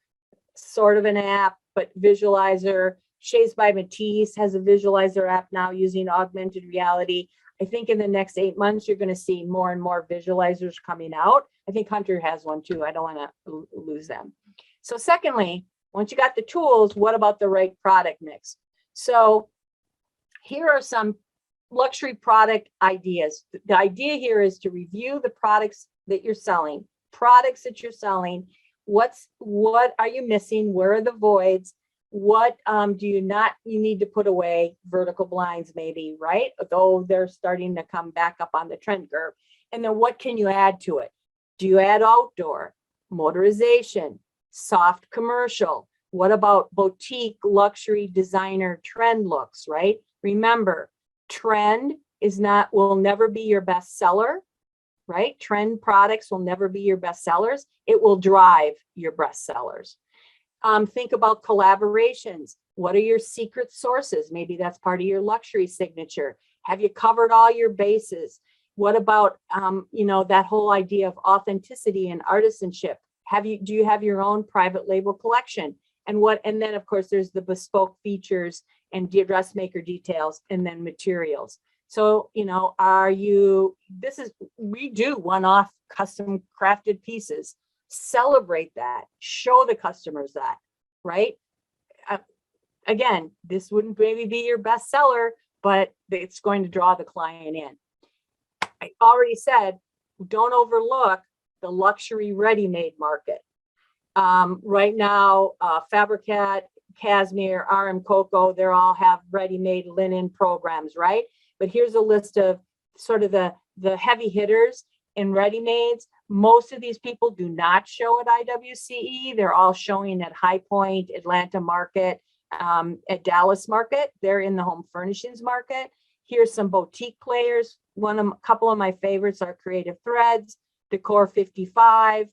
sort of an app, but visualizer. Shays by Matisse has a visualizer app now using augmented reality. I think in the next 8 months, you're going to see more and more visualizers coming out. I think Hunter has one too. I don't want to lose them. So secondly, once you got the tools, what about the right product mix? So here are some luxury product ideas. The idea here is to review the products that you're selling, what are you missing? Where are the voids? What do you need to put away? Vertical blinds maybe, right? Though they're starting to come back up on the trend curve. And then what can you add to it? Do you add outdoor, motorization, soft commercial? What about boutique, luxury, designer, trend looks, right? Remember, trend will never be your best seller, right? Trend products will never be your best sellers. It will drive your best sellers. Think about collaborations. What are your secret sources? Maybe that's part of your luxury signature. Have you covered all your bases? What about, that whole idea of authenticity and artisanship? Do you have your own private label collection? And then of course there's the bespoke features and dressmaker details and then materials. So, we do one-off custom crafted pieces. Celebrate that, show the customers that, right? Again, this wouldn't maybe be your best seller, but it's going to draw the client in. I already said, don't overlook the luxury ready-made market. Right now, Fabricat, Cashmere, RM Coco, they all have ready-made linen programs, right? But here's a list of sort of the heavy hitters in ready-mades. Most of these people do not show at IWCE. They're all showing at High Point, Atlanta Market, at Dallas Market. They're in the home furnishings market. Here's some boutique players. A couple of my favorites are Creative Threads, Decor 55.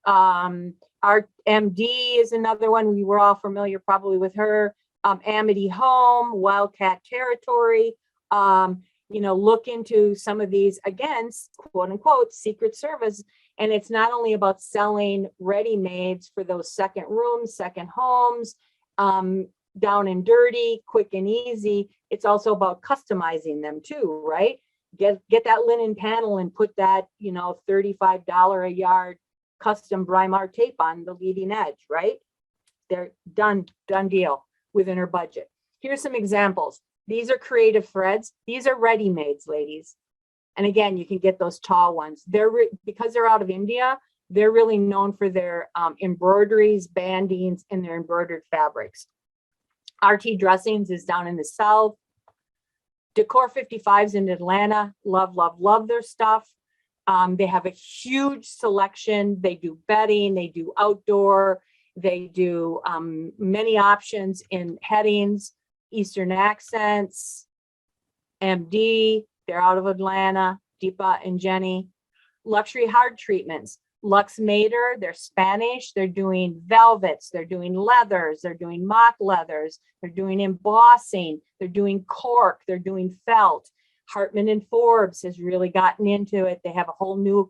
Our MD is another one. We were all familiar probably with her. Amity Home, Wildcat Territory. Look into some of these, again, quote unquote, secret service. And it's not only about selling ready-mades for those second rooms, second homes, down and dirty, quick and easy. It's also about customizing them too, right? Get that linen panel and put that, $35 a yard custom Brimar tape on the leading edge, right? They're done deal within her budget. Here's some examples. These are Creative Threads. These are ready-mades, ladies. And again, you can get those tall ones. Because they're out of India, they're really known for their embroideries, bandings, and their embroidered fabrics. RT Dressings is down in the South. Decor 55's in Atlanta. Love, love, love their stuff. They have a huge selection. They do bedding, they do outdoor, they do many options in headings, Eastern accents, MD, they're out of Atlanta, Deepa and Jenny. Luxury hard treatments, Lux Mater, they're Spanish, they're doing velvets, they're doing leathers, they're doing mock leathers, they're doing embossing, they're doing cork, they're doing felt. Hartman and Forbes has really gotten into it. They have a whole new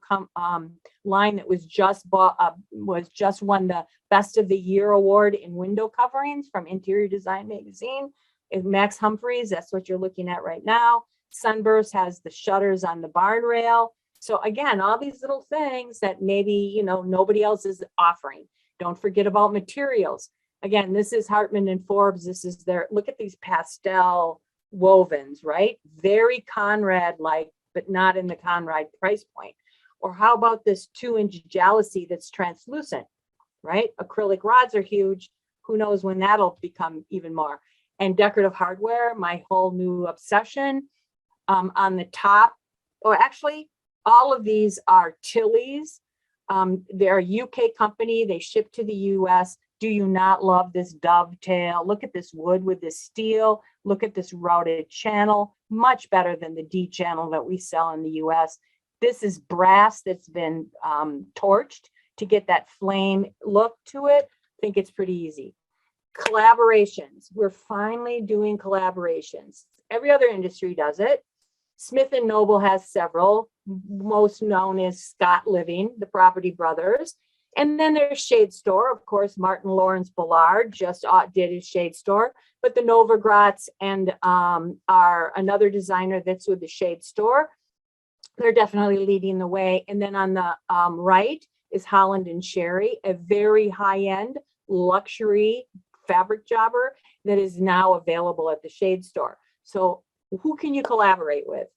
line that was just won the Best of the Year award in window coverings from Interior Design Magazine. And Max Humphreys, that's what you're looking at right now. Sunburst has the shutters on the barn rail. So again, all these little things that maybe, nobody else is offering. Don't forget about materials. Again, this is Hartman and Forbes. This is look at these pastel wovens, right? Very Conrad-like, but not in the Conrad price point. Or how about this 2-inch jalousie that's translucent, right? Acrylic rods are huge. Who knows when that'll become even more. And decorative hardware, my whole new obsession. On the top, or actually, all of these are Tilly's. They're a UK company. They ship to the US. Do you not love this dovetail? Look at this wood with this steel. Look at this routed channel, much better than the D channel that we sell in the US. This is brass that's been torched to get that flame look to it. I think it's pretty easy. Collaborations. We're finally doing collaborations. Every other industry does it. Smith & Noble has several. Most known is Scott Living, the Property Brothers. And then there's Shade Store. Of course, Martin Lawrence Bullard just did his Shade Store. But the Novogratz and are another designer that's with the Shade Store. They're definitely leading the way. And then on the right is Holland and Sherry, a very high-end luxury fabric jobber that is now available at the Shade Store. So who can you collaborate with?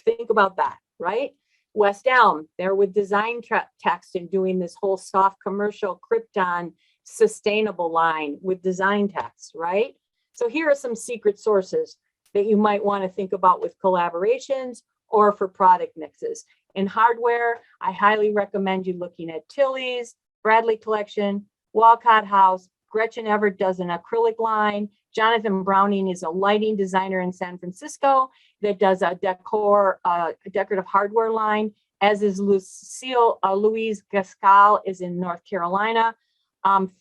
Think about that, right? West Elm, they're with Design Text and doing this whole soft commercial Krypton sustainable line with Design Text, right? So here are some secret sources that you might want to think about with collaborations or for product mixes. In hardware, I highly recommend you looking at Tilly's, Bradley Collection, Walcott House. Gretchen Everett does an acrylic line. Jonathan Browning is a lighting designer in San Francisco that does a decorative hardware line, as is Louise Gascal is in North Carolina.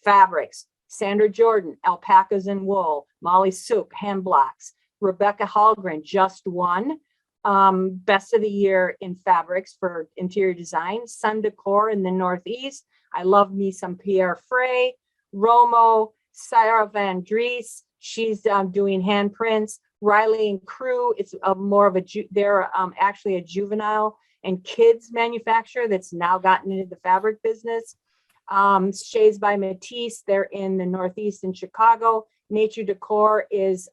Fabrics, Sandra Jordan, alpacas and wool. Molly Sook, hand blocks. Rebecca Hallgren just won Best of the Year in fabrics for interior design. Sun Decor in the Northeast. I love me some Pierre Frey. Romo, Sarah Van Dries, she's doing handprints. Riley and Crew, it's more of they're actually a juvenile and kids manufacturer that's now gotten into the fabric business. Shades by Matisse, they're in the Northeast in Chicago. Nature Decor is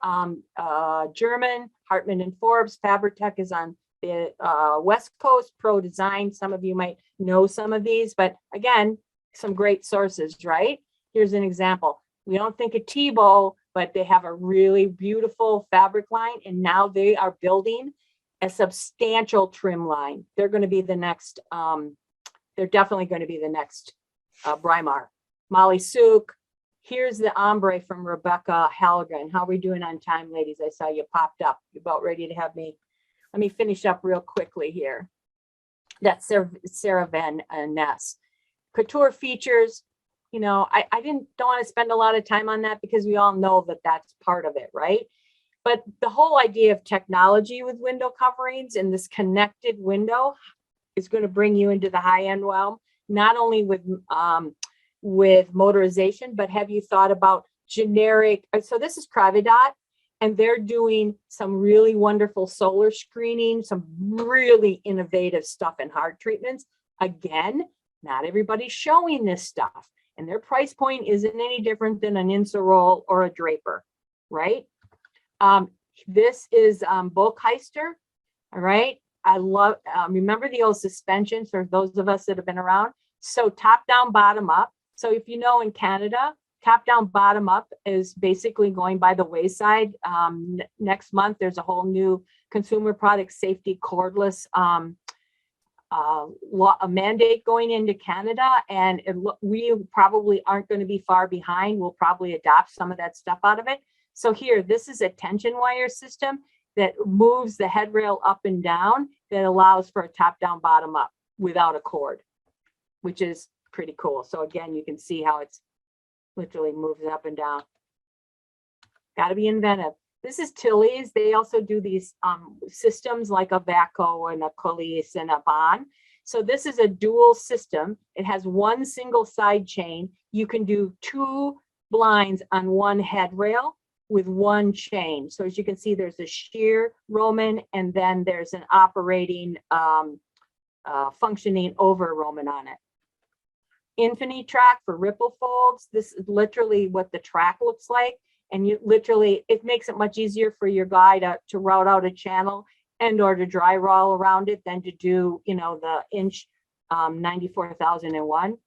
German. Hartman and Forbes. Fabric Tech is on the West Coast. Pro Design, some of you might know some of these, but again, some great sources, right? Here's an example. We don't think of Tebow, but they have a really beautiful fabric line, and now they are building a substantial trim line. They're going to be the next, they're definitely going to be the next Brimar. Molly Sook. Here's the ombre from Rebecca Hallgren. How are we doing on time, ladies? I saw you popped up. You're about ready to have me. Let me finish up real quickly here. That's Sarah Van Ness. Couture features. You know, I don't want to spend a lot of time on that because we all know that that's part of it, right? But the whole idea of technology with window coverings and this connected window is going to bring you into the high-end realm, not only with motorization, but have you thought about generic? So this is Cravidot, and they're doing some really wonderful solar screening, some really innovative stuff in hard treatments. Again, not everybody's showing this stuff. And their price point isn't any different than an Inserol or a Draper, right? This is Bulkheister, all right? I love, remember the old suspensions for those of us that have been around? So top down, bottom up. So if you know in Canada, top down, bottom up is basically going by the wayside. Next month, there's a whole new consumer product safety cordless a mandate going into Canada, and we probably aren't going to be far behind. We'll probably adopt some of that stuff out of it. So here, this is a tension wire system that moves the headrail up and down that allows for a top down, bottom up without a cord, which is pretty cool. So again, you can see how it's literally moves up and down. Got to be inventive. This is Tilly's. They also do these systems like a Vaco and a Colis and a Bon. So this is a dual system. It has one single side chain. You can do 2 blinds on one headrail with one chain. So as you can see, there's a shear Roman, and then there's an operating functioning over Roman on it. Infinity track for ripple folds. This is literally what the track looks like. And you literally, it makes it much easier for your guy to route out a channel and or to dry roll around it than to do, you know, the inch 94,001.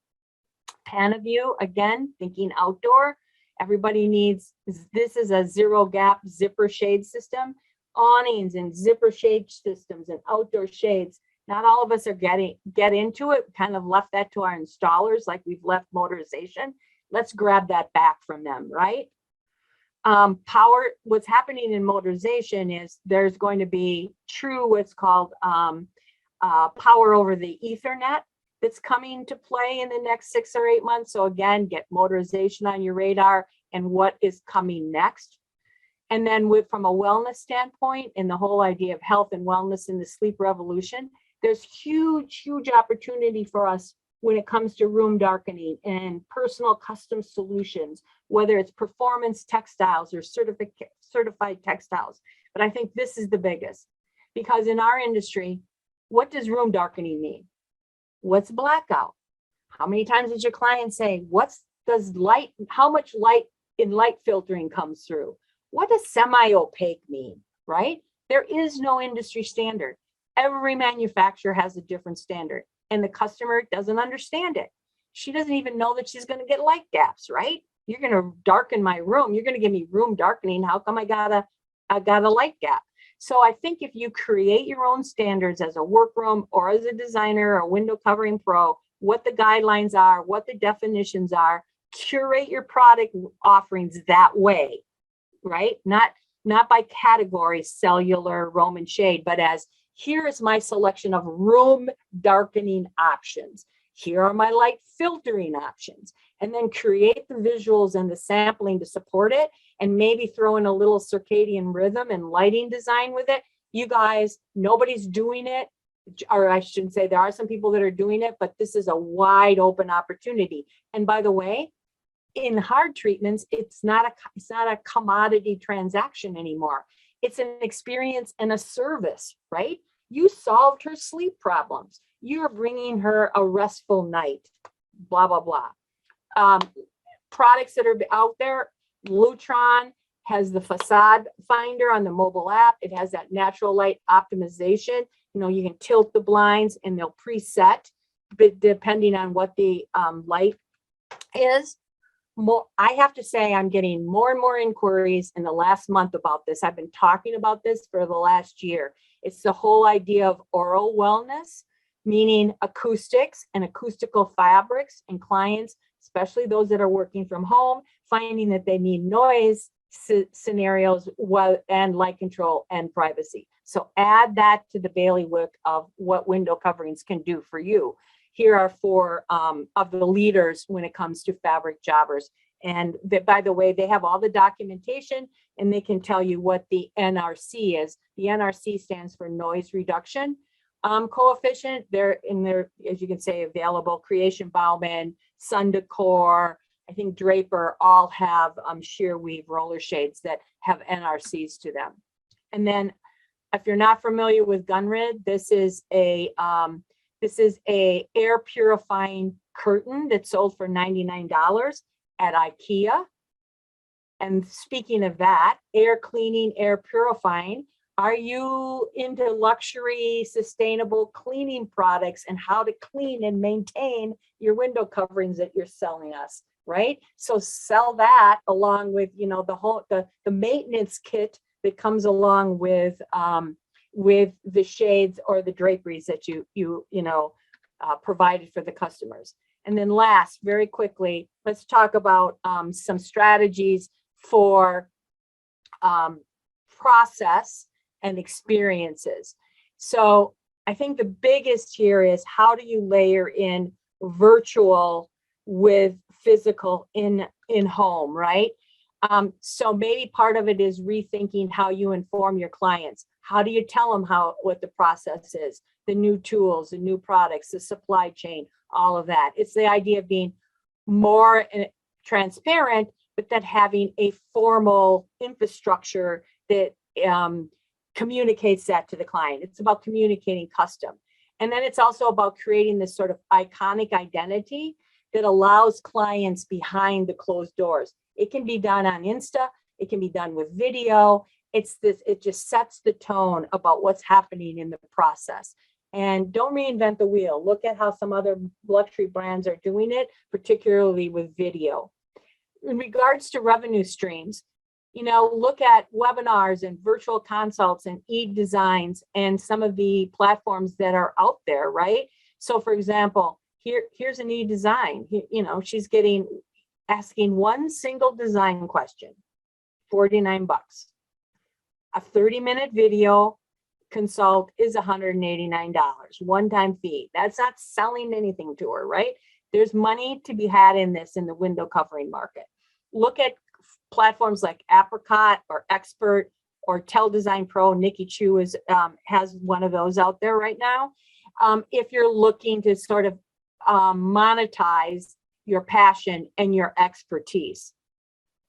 Panaview, again, thinking outdoor. Everybody needs, this is a zero gap zipper shade system. Awnings and zipper shade systems and outdoor shades. Not all of us are get into it. Kind of left that to our installers like we've left motorization. Let's grab that back from them, right? What's happening in motorization is there's going to be true what's called power over the Ethernet that's coming to play in the next 6 or 8 months. So again, get motorization on your radar and what is coming next. And then from a wellness standpoint and the whole idea of health and wellness in the sleep revolution, there's huge opportunity for us when it comes to room darkening and personal custom solutions, whether it's performance textiles or certified textiles. But I think this is the biggest, because in our industry, what does room darkening mean? What's blackout? How many times does your client say, how much light in light filtering comes through? What does semi-opaque mean, right? There is no industry standard. Every manufacturer has a different standard, and the customer doesn't understand it. She doesn't even know that she's going to get light gaps, right? You're going to darken my room. You're going to give me room darkening. How come I got a light gap? So I think if you create your own standards as a workroom or as a designer or window covering pro, what the guidelines are, what the definitions are, curate your product offerings that way, right? Not by category, cellular, Roman shade, but as here is my selection of room darkening options. Here are my light filtering options. And then create the visuals and the sampling to support it, and maybe throw in a little circadian rhythm and lighting design with it. You guys, nobody's doing it, or I shouldn't say, there are some people that are doing it, but this is a wide open opportunity. And by the way, in hard treatments, it's not a commodity transaction anymore. It's an experience and a service, right? You solved her sleep problems. You're bringing her a restful night, blah, blah, blah. Products that are out there, Lutron has the facade finder on the mobile app. It has that natural light optimization. You know, you can tilt the blinds and they'll preset, but depending on what the light is. I have to say, I'm getting more and more inquiries in the last month about this. I've been talking about this for the last year. It's the whole idea of oral wellness, meaning acoustics and acoustical fabrics, and clients, especially those that are working from home, finding that they need noise scenarios and light control and privacy. So add that to the bailiwick of what window coverings can do for you. Here are 4 of the leaders when it comes to fabric jobbers. And by the way, they have all the documentation, and they can tell you what the NRC is. The NRC stands for noise reduction coefficient. They're in there, as you can say, available. Creation Bauman, Sun Decor, I think Draper, all have sheer weave roller shades that have NRCs to them. And then if you're not familiar with Gunrid, this is a air purifying curtain that's sold for $99 at IKEA. And speaking of that, air cleaning, air purifying, are you into luxury, sustainable cleaning products and how to clean and maintain your window coverings that you're selling us, right? So sell that along with, you know, the maintenance kit that comes along with the shades or the draperies that you provided for the customers. And then last, very quickly, let's talk about some strategies for process and experiences. So I think the biggest here is, how do you layer in virtual with physical in home, right? So maybe part of it is rethinking how you inform your clients. How do you tell them what the process is, the new tools, the new products, the supply chain, all of that. It's the idea of being more transparent, but then having a formal infrastructure that communicates that to the client. It's about communicating custom. And then it's also about creating this sort of iconic identity that allows clients behind the closed doors. It can be done on Insta. It can be done with video. It just sets the tone about what's happening in the process. And don't reinvent the wheel. Look at how some other luxury brands are doing it, particularly with video. In regards to revenue streams, look at webinars and virtual consults and e-designs and some of the platforms that are out there, right? So for example, here's an e-design. She's getting asking one single design question, $49. A 30-minute video consult is $189, one-time fee. That's not selling anything to her, right? There's money to be had in this in the window covering market. Look at platforms like Apricot or Expert or Tell Design Pro. Nikki Chu has one of those out there right now. If you're looking to sort of monetize your passion and your expertise.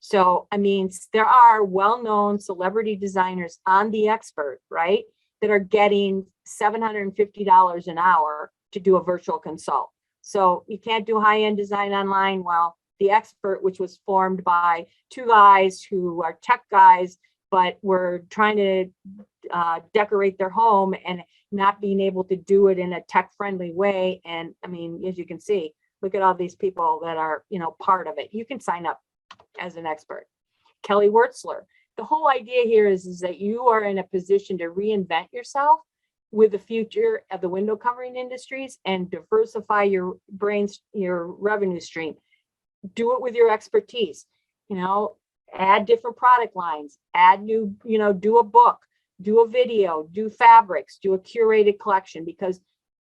So, I mean, there are well-known celebrity designers on the Expert, right, that are getting $750 an hour to do a virtual consult. So you can't do high-end design online. Well, the Expert, which was formed by two guys who are tech guys, but were trying to decorate their home and not being able to do it in a tech-friendly way. And I mean, as you can see, look at all these people that are, part of it. You can sign up as an expert. Kelly Wurtzler. The whole idea here is that you are in a position to reinvent yourself with the future of the window covering industries and diversify your revenue stream. Do it with your expertise, add different product lines, add new, do a book, do a video, do fabrics, do a curated collection, because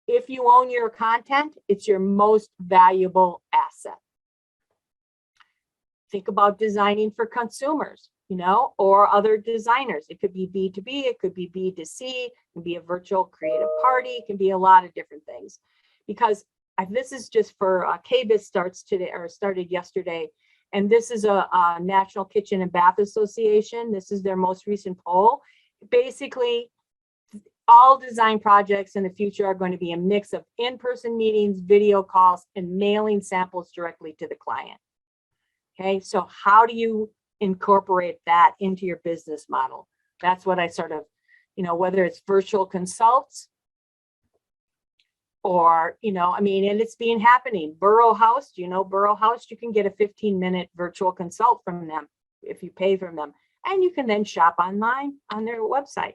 if you own your content, it's your most valuable asset. Think about designing for consumers, or other designers. It could be B2B, it could be B2C, it can be a virtual creative party, it can be a lot of different things. Because this is just for KBIS started yesterday. And this is a National Kitchen and Bath Association. This is their most recent poll. Basically, all design projects in the future are going to be a mix of in-person meetings, video calls, and mailing samples directly to the client. Okay, so how do you incorporate that into your business model? That's what I sort of, whether it's virtual consults or, and it's been happening. Burrow House, Burrow House, you can get a 15-minute virtual consult from them if you pay from them. And you can then shop online on their website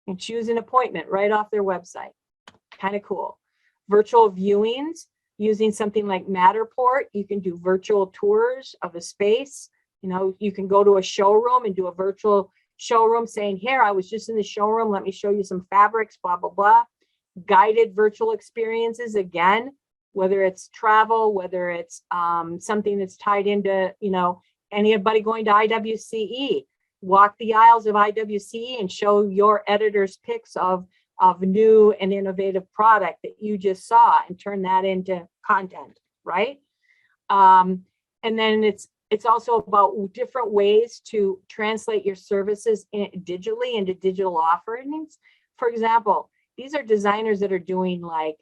and choose an appointment right off their website. Kind of cool. Virtual viewings, using something like Matterport, you can do virtual tours of a space. You can go to a showroom and do a virtual showroom saying, here, I was just in the showroom. Let me show you some fabrics, blah, blah, blah. Guided virtual experiences, again, whether it's travel, whether it's something that's tied into, anybody going to IWCE, walk the aisles of IWCE and show your editors pics of new and innovative product that you just saw and turn that into content, right? And then it's also about different ways to translate your services digitally into digital offerings. For example, these are designers that are doing like,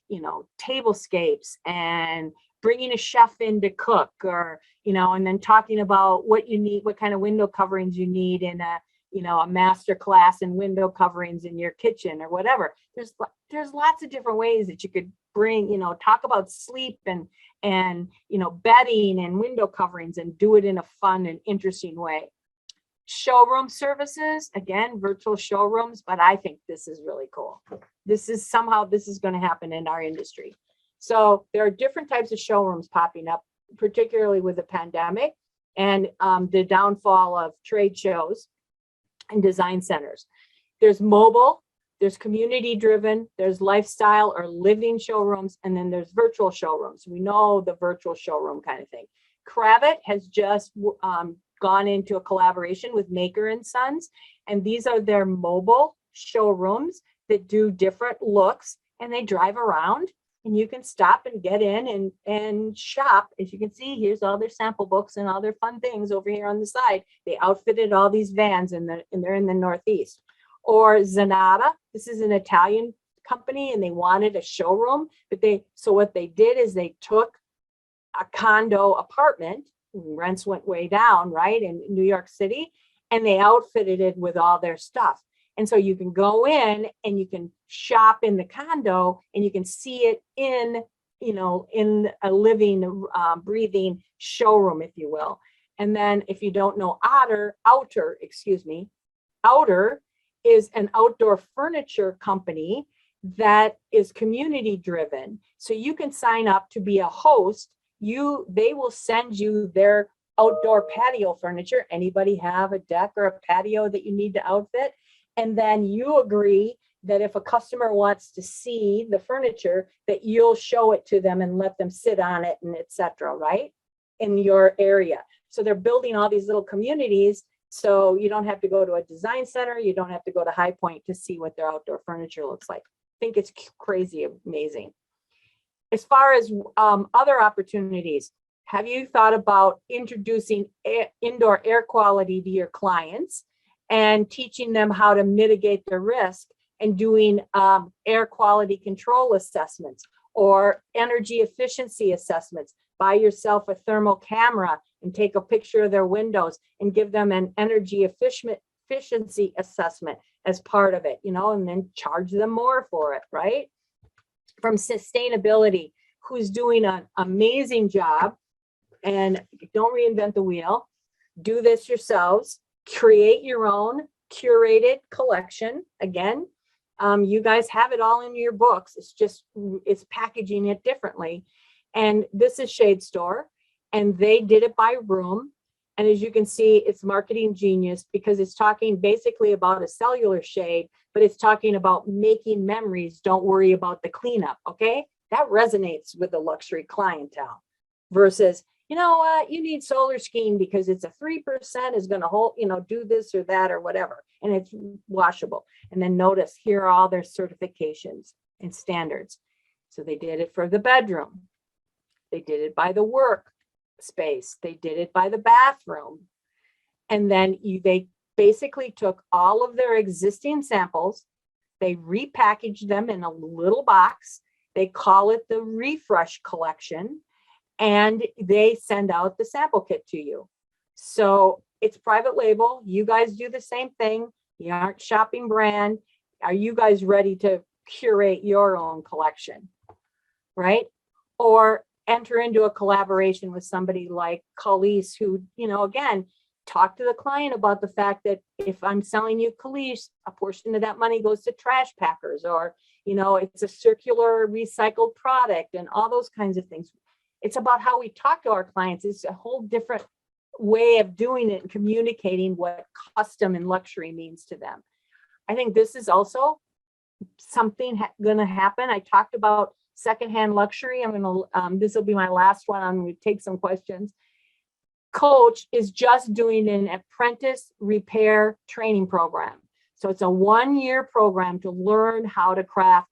tablescapes and bringing a chef in to cook, or, and then talking about what you need, what kind of window coverings you need in a master class in window coverings in your kitchen or whatever. There's lots of different ways that you could bring, talk about sleep and bedding and window coverings and do it in a fun and interesting way. Showroom services, again, virtual showrooms, but I think this is really cool. This is going to happen in our industry. So there are different types of showrooms popping up, particularly with the pandemic and the downfall of trade shows and design centers. There's mobile, there's community driven, there's lifestyle or living showrooms, and then there's virtual showrooms. We know the virtual showroom kind of thing. Kravet has just gone into a collaboration with Maker and Sons, and these are their mobile showrooms that do different looks, and they drive around and you can stop and get in and shop. As you can see, here's all their sample books and all their fun things over here on the side. They outfitted all these vans and they're in the Northeast. Or Zanata, this is an Italian company, and they wanted a showroom, so what they did is they took a condo apartment, rents went way down, right, in New York City, and they outfitted it with all their stuff. And so you can go in and you can shop in the condo and you can see it in a living, breathing showroom, if you will. And then if you don't know Outer is an outdoor furniture company that is community driven. So you can sign up to be a host they will send you their outdoor patio furniture. Anybody have a deck or a patio that you need to outfit? And then you agree that if a customer wants to see the furniture, that you'll show it to them and let them sit on it and etc. right? In your area. So they're building all these little communities. So you don't have to go to a design center. You don't have to go to High Point to see what their outdoor furniture looks like. I think it's crazy amazing. As far as other opportunities, have you thought about introducing indoor air quality to your clients and teaching them how to mitigate the risk and doing air quality control assessments or energy efficiency assessments? Buy yourself a thermal camera and take a picture of their windows and give them an energy efficiency assessment as part of it, and then charge them more for it, right? From sustainability, who's doing an amazing job, and don't reinvent the wheel. Do this yourselves. Create your own curated collection. Again, you guys have it all in your books. It's packaging it differently. And this is Shade Store, and they did it by room. And as you can see, it's marketing genius because it's talking basically about a cellular shade, but it's talking about making memories. Don't worry about the cleanup. Okay. That resonates with the luxury clientele versus, you know what, you need solar skiing because it's a 3% is going to hold, do this or that or whatever. And it's washable. And then notice here are all their certifications and standards. So they did it for the bedroom. They did it by the work space. They did it by the bathroom. And then they basically took all of their existing samples. They repackaged them in a little box. They call it the refresh collection, and they send out the sample kit to you. So it's private label. You guys do the same thing. You aren't shopping brand. Are you guys ready to curate your own collection, right? Or enter into a collaboration with somebody like Khalees, who, again, talk to the client about the fact that if I'm selling you Khalees, a portion of that money goes to trash packers, or, it's a circular recycled product and all those kinds of things. It's about how we talk to our clients. It's a whole different way of doing it and communicating what custom and luxury means to them. I think this is also something going to happen. I talked about secondhand luxury. I'm going to, this will be my last one. I'm going to take some questions. Coach is just doing an apprentice repair training program. So it's a 1-year program to learn how to craft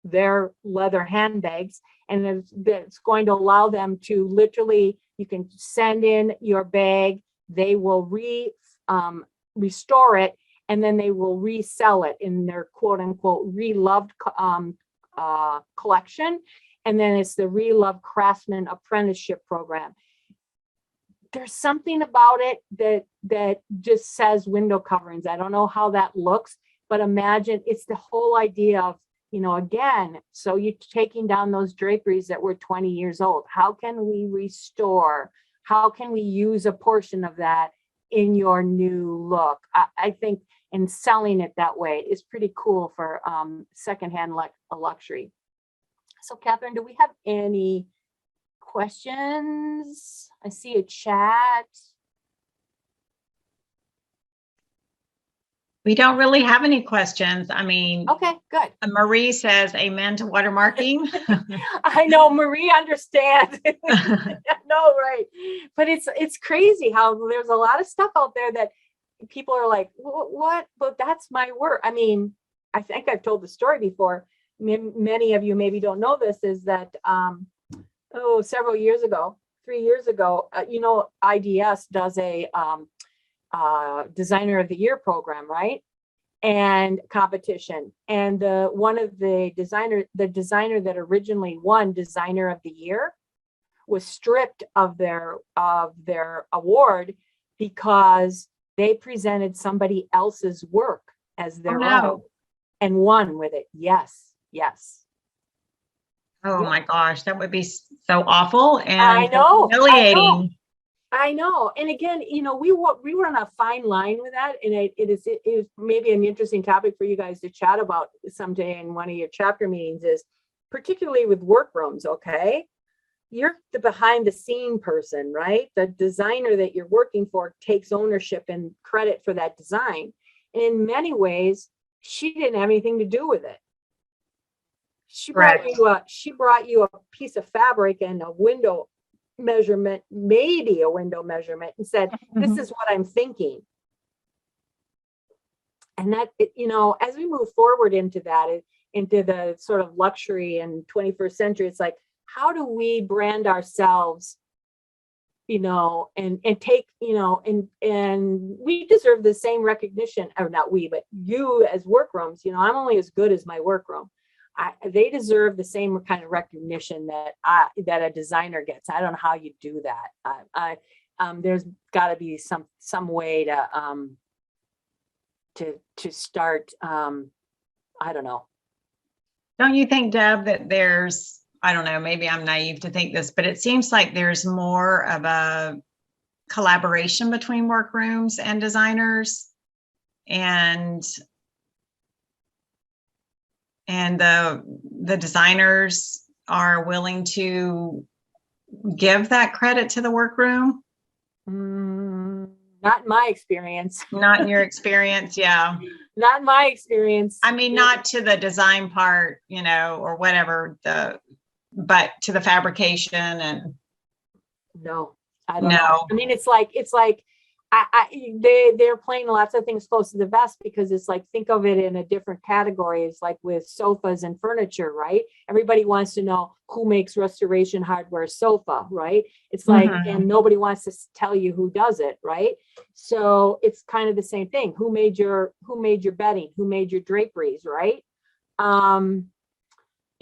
their leather handbags. And it's going to allow them to literally, you can send in your bag, they will restore it, and then they will resell it in their quote unquote reloved collection. And then it's the Reloved Craftsman Apprenticeship Program. There's something about it that just says window coverings. I don't know how that looks, but imagine it's the whole idea of, again, so you're taking down those draperies that were 20 years old. How can we restore? How can we use a portion of that in your new look? I think in selling it that way is pretty cool for secondhand luxury. So Catherine, do we have any questions? I see a chat. We don't really have any questions. I mean, okay, good. Marie says amen to watermarking. I know Marie understands. No, right. But it's crazy how there's a lot of stuff out there that people are like, what? But that's my work. I mean, I think I've told the story before. Many of you maybe don't know this, is that several years ago, 3 years ago, IDS does a Designer of the Year program, right? And competition. And one of the designer that originally won Designer of the Year was stripped of their award because they presented somebody else's work as their own and won with it. Yes. Oh my gosh, that would be so awful and I know, humiliating. I know. And again, we were on a fine line with that. And it is maybe an interesting topic for you guys to chat about someday in one of your chapter meetings, is particularly with workrooms. Okay. you're the behind the scene person, right? The designer that you're working for takes ownership and credit for that design. And in many ways, she didn't have anything to do with it. She brought you a piece of fabric and a window measurement, maybe a window measurement, and said, this is what I'm thinking. And that, as we move forward into that, into the sort of luxury and 21st century, it's like, how do we brand ourselves, and take, and we deserve the same recognition, or not we, but you as workrooms, I'm only as good as my workroom. They deserve the same kind of recognition that a designer gets. I don't know how you do that. There's got to be some way to start. I don't know. Don't you think, Deb, that there's, I don't know, maybe I'm naive to think this, but it seems like there's more of a collaboration between workrooms and designers, and the designers are willing to give that credit to the workroom? Not in my experience. Not in your experience, yeah. Not in my experience. I mean, not to the design part, or whatever, but to the fabrication and. No, I don't know. I mean, it's like they're playing lots of things close to the vest, because it's like, think of it in a different category. It's like with sofas and furniture, right? Everybody wants to know who makes restoration hardware sofa, right? It's like, and nobody wants to tell you who does it, right? So it's kind of the same thing. Who made your bedding? Who made your draperies, right?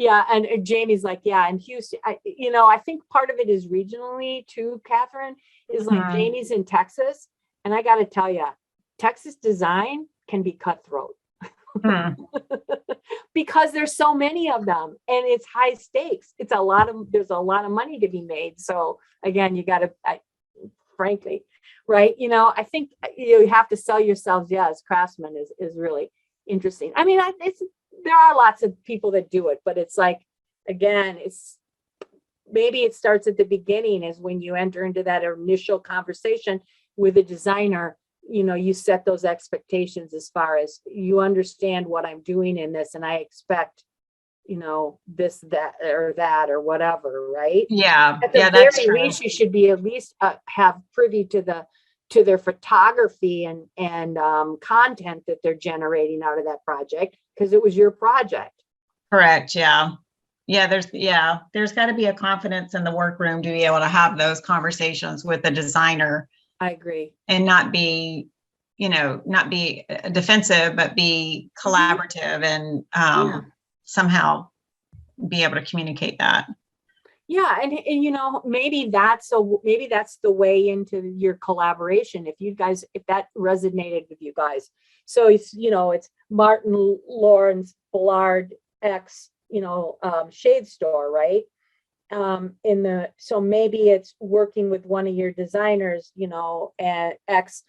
Yeah, and Jamie's like, yeah, in Houston, I think part of it is regionally too, Catherine, is like Jamie's in Texas. And I got to tell you, Texas design can be cutthroat because there's so many of them, and it's high stakes. There's a lot of money to be made. So again, you got to, frankly, right. I think you have to sell yourselves. Yeah, as craftsmen is really interesting. I mean, there are lots of people that do it, but it's like, again, maybe it starts at the beginning, is when you enter into that initial conversation with a designer, you set those expectations as far as, you understand what I'm doing in this, and I expect, this, that, or whatever, right? Yeah. At the very least, you should be at least have privy to their photography and content that they're generating out of that project, because it was your project. Correct. Yeah. Yeah. There's got to be a confidence in the workroom to be able to have those conversations with the designer. I agree. And not be defensive, but be collaborative and somehow be able to communicate that. Yeah. And maybe that's the way into your collaboration. If that resonated with you guys. So it's Martin Lawrence Bullard X, shade store, right? So maybe it's working with one of your designers, and X,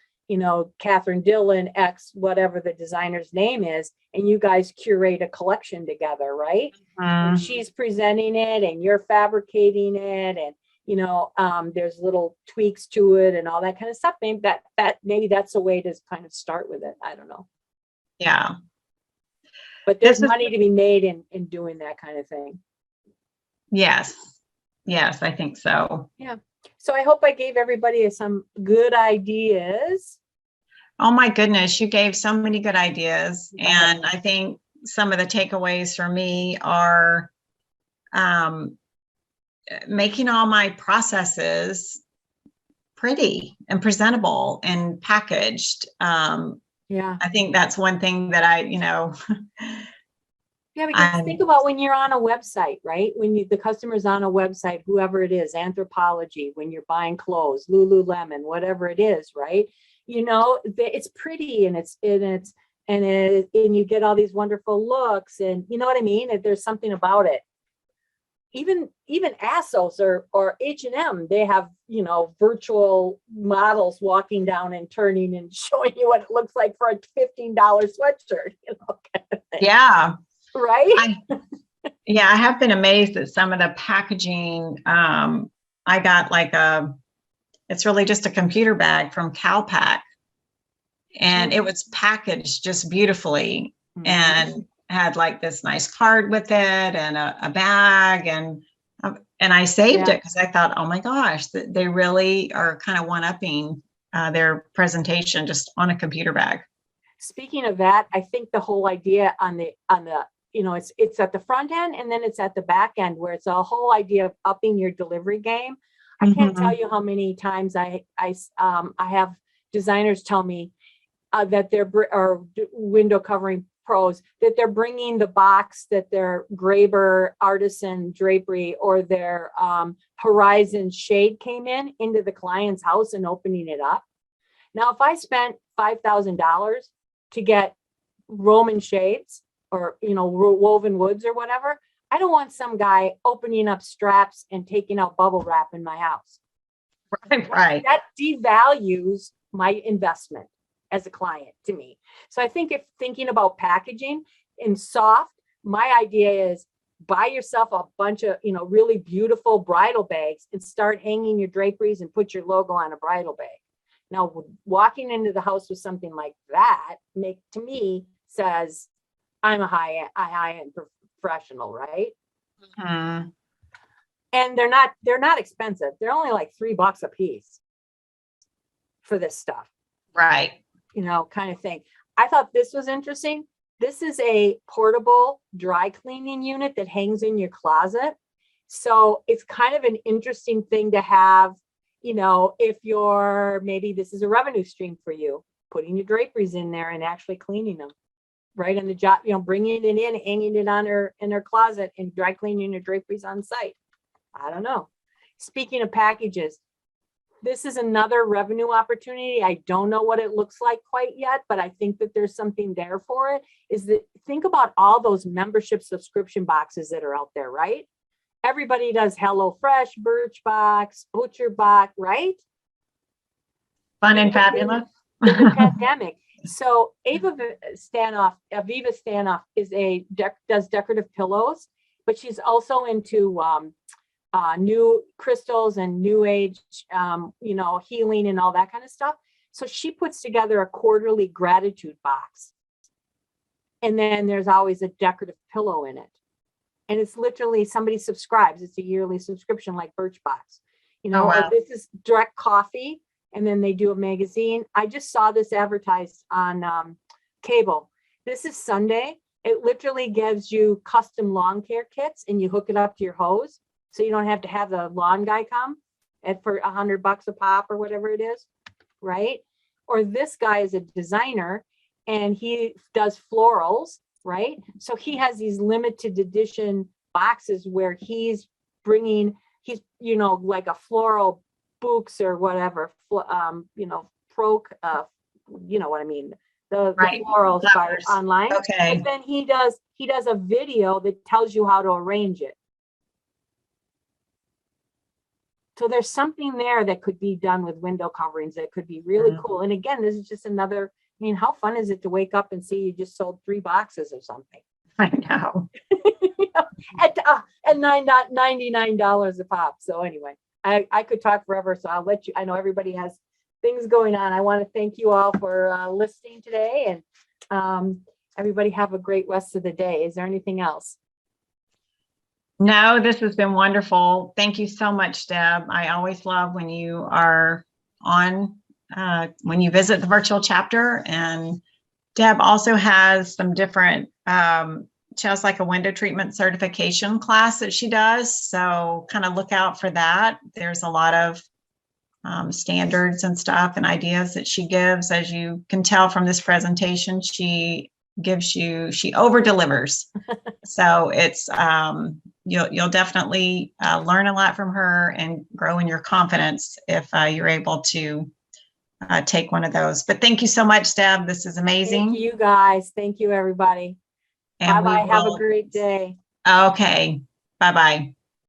Catherine Dillon, X, whatever the designer's name is, and you guys curate a collection together, right? And she's presenting it and you're fabricating it, and there's little tweaks to it and all that kind of stuff. Maybe that's a way to kind of start with it. I don't know. Yeah. But there's money to be made in doing that kind of thing. Yes, I think so. Yeah. So I hope I gave everybody some good ideas. Oh my goodness, you gave so many good ideas. And I think some of the takeaways for me are making all my processes pretty and presentable and packaged. I think that's one thing that Yeah, because think about when you're on a website, right? When the customer's on a website, whoever it is, Anthropologie, when you're buying clothes, Lululemon, whatever it is, right? It's pretty and and you get all these wonderful looks, and you know what I mean? There's something about it. Even ASOS or H&M, they have, virtual models walking down and turning and showing you what it looks like for a $15 sweatshirt, kind of thing. Yeah. Right? Yeah, I have been amazed at some of the packaging. I got like it's really just a computer bag from Calpac, and it was packaged just beautifully and had like this nice card with it and a bag, and I saved it because I thought, oh my gosh, they really are kind of one-upping their presentation just on a computer bag. Speaking of that, I think the whole idea on the it's at the front end and then it's at the back end where it's a whole idea of upping your delivery game. I can't tell you how many times I have designers tell me that or window covering pros that they're bringing the box that their Graber artisan drapery or their Horizon shade came into the client's house and opening it up. Now, if I spent $5,000 to get Roman shades or, woven woods or whatever, I don't want some guy opening up straps and taking out bubble wrap in my house. Right. That devalues my investment as a client to me. So I think if thinking about packaging in soft, my idea is buy yourself a bunch of, really beautiful bridal bags and start hanging your draperies and put your logo on a bridal bag. Now, walking into the house with something like that to me says I'm a high-end professional, right? Mm-hmm. And they're not expensive. They're only like $3 a piece for this stuff. Right. Kind of thing. I thought this was interesting. This is a portable dry cleaning unit that hangs in your closet. So it's kind of an interesting thing to have, if maybe this is a revenue stream for you, putting your draperies in there and actually cleaning them right on the job, bringing it in, hanging it in her closet and dry cleaning your draperies on site. I don't know. Speaking of packages, this is another revenue opportunity. I don't know what it looks like quite yet, but I think that there's something there for it. Is that think about all those membership subscription boxes that are out there, right? Everybody does HelloFresh, Birchbox, ButcherBox, right? Fun and fabulous. The pandemic. So Aviva Stanoff does decorative pillows, but she's also into new crystals and new age, healing and all that kind of stuff. So she puts together a quarterly gratitude box. And then there's always a decorative pillow in it. And it's literally somebody subscribes. It's a yearly subscription like Birchbox, Oh, wow. Or this is direct coffee. And then they do a magazine. I just saw this advertised on cable. This is Sunday. It literally gives you custom lawn care kits and you hook it up to your hose. So you don't have to have the lawn guy come for $100 a pop or whatever it is, right? Or this guy is a designer and he does florals, right? So he has these limited edition boxes where he's like a floral books or whatever, pro, what I mean? The florals online. Okay. And then he does a video that tells you how to arrange it. So there's something there that could be done with window coverings that could be really cool. And again, this is just another, how fun is it to wake up and see you just sold 3 boxes or something? I know. at $99 a pop. So anyway, I could talk forever, so I'll let you, I know everybody has things going on. I want to thank you all for listening today, and everybody have a great rest of the day. Is there anything else? No, this has been wonderful. Thank you so much, Deb. I always love when you are on, when you visit the virtual chapter. And Deb also has some different, she has like a window treatment certification class that she does. So kind of look out for that. There's a lot of standards and stuff and ideas that she gives. As you can tell from this presentation, she over delivers. So it's, you'll definitely learn a lot from her and grow in your confidence if you're able to take one of those. But thank you so much, Deb. This is amazing. Thank you guys. Thank you, everybody. And bye-bye. Have a great day. Okay. Bye-bye.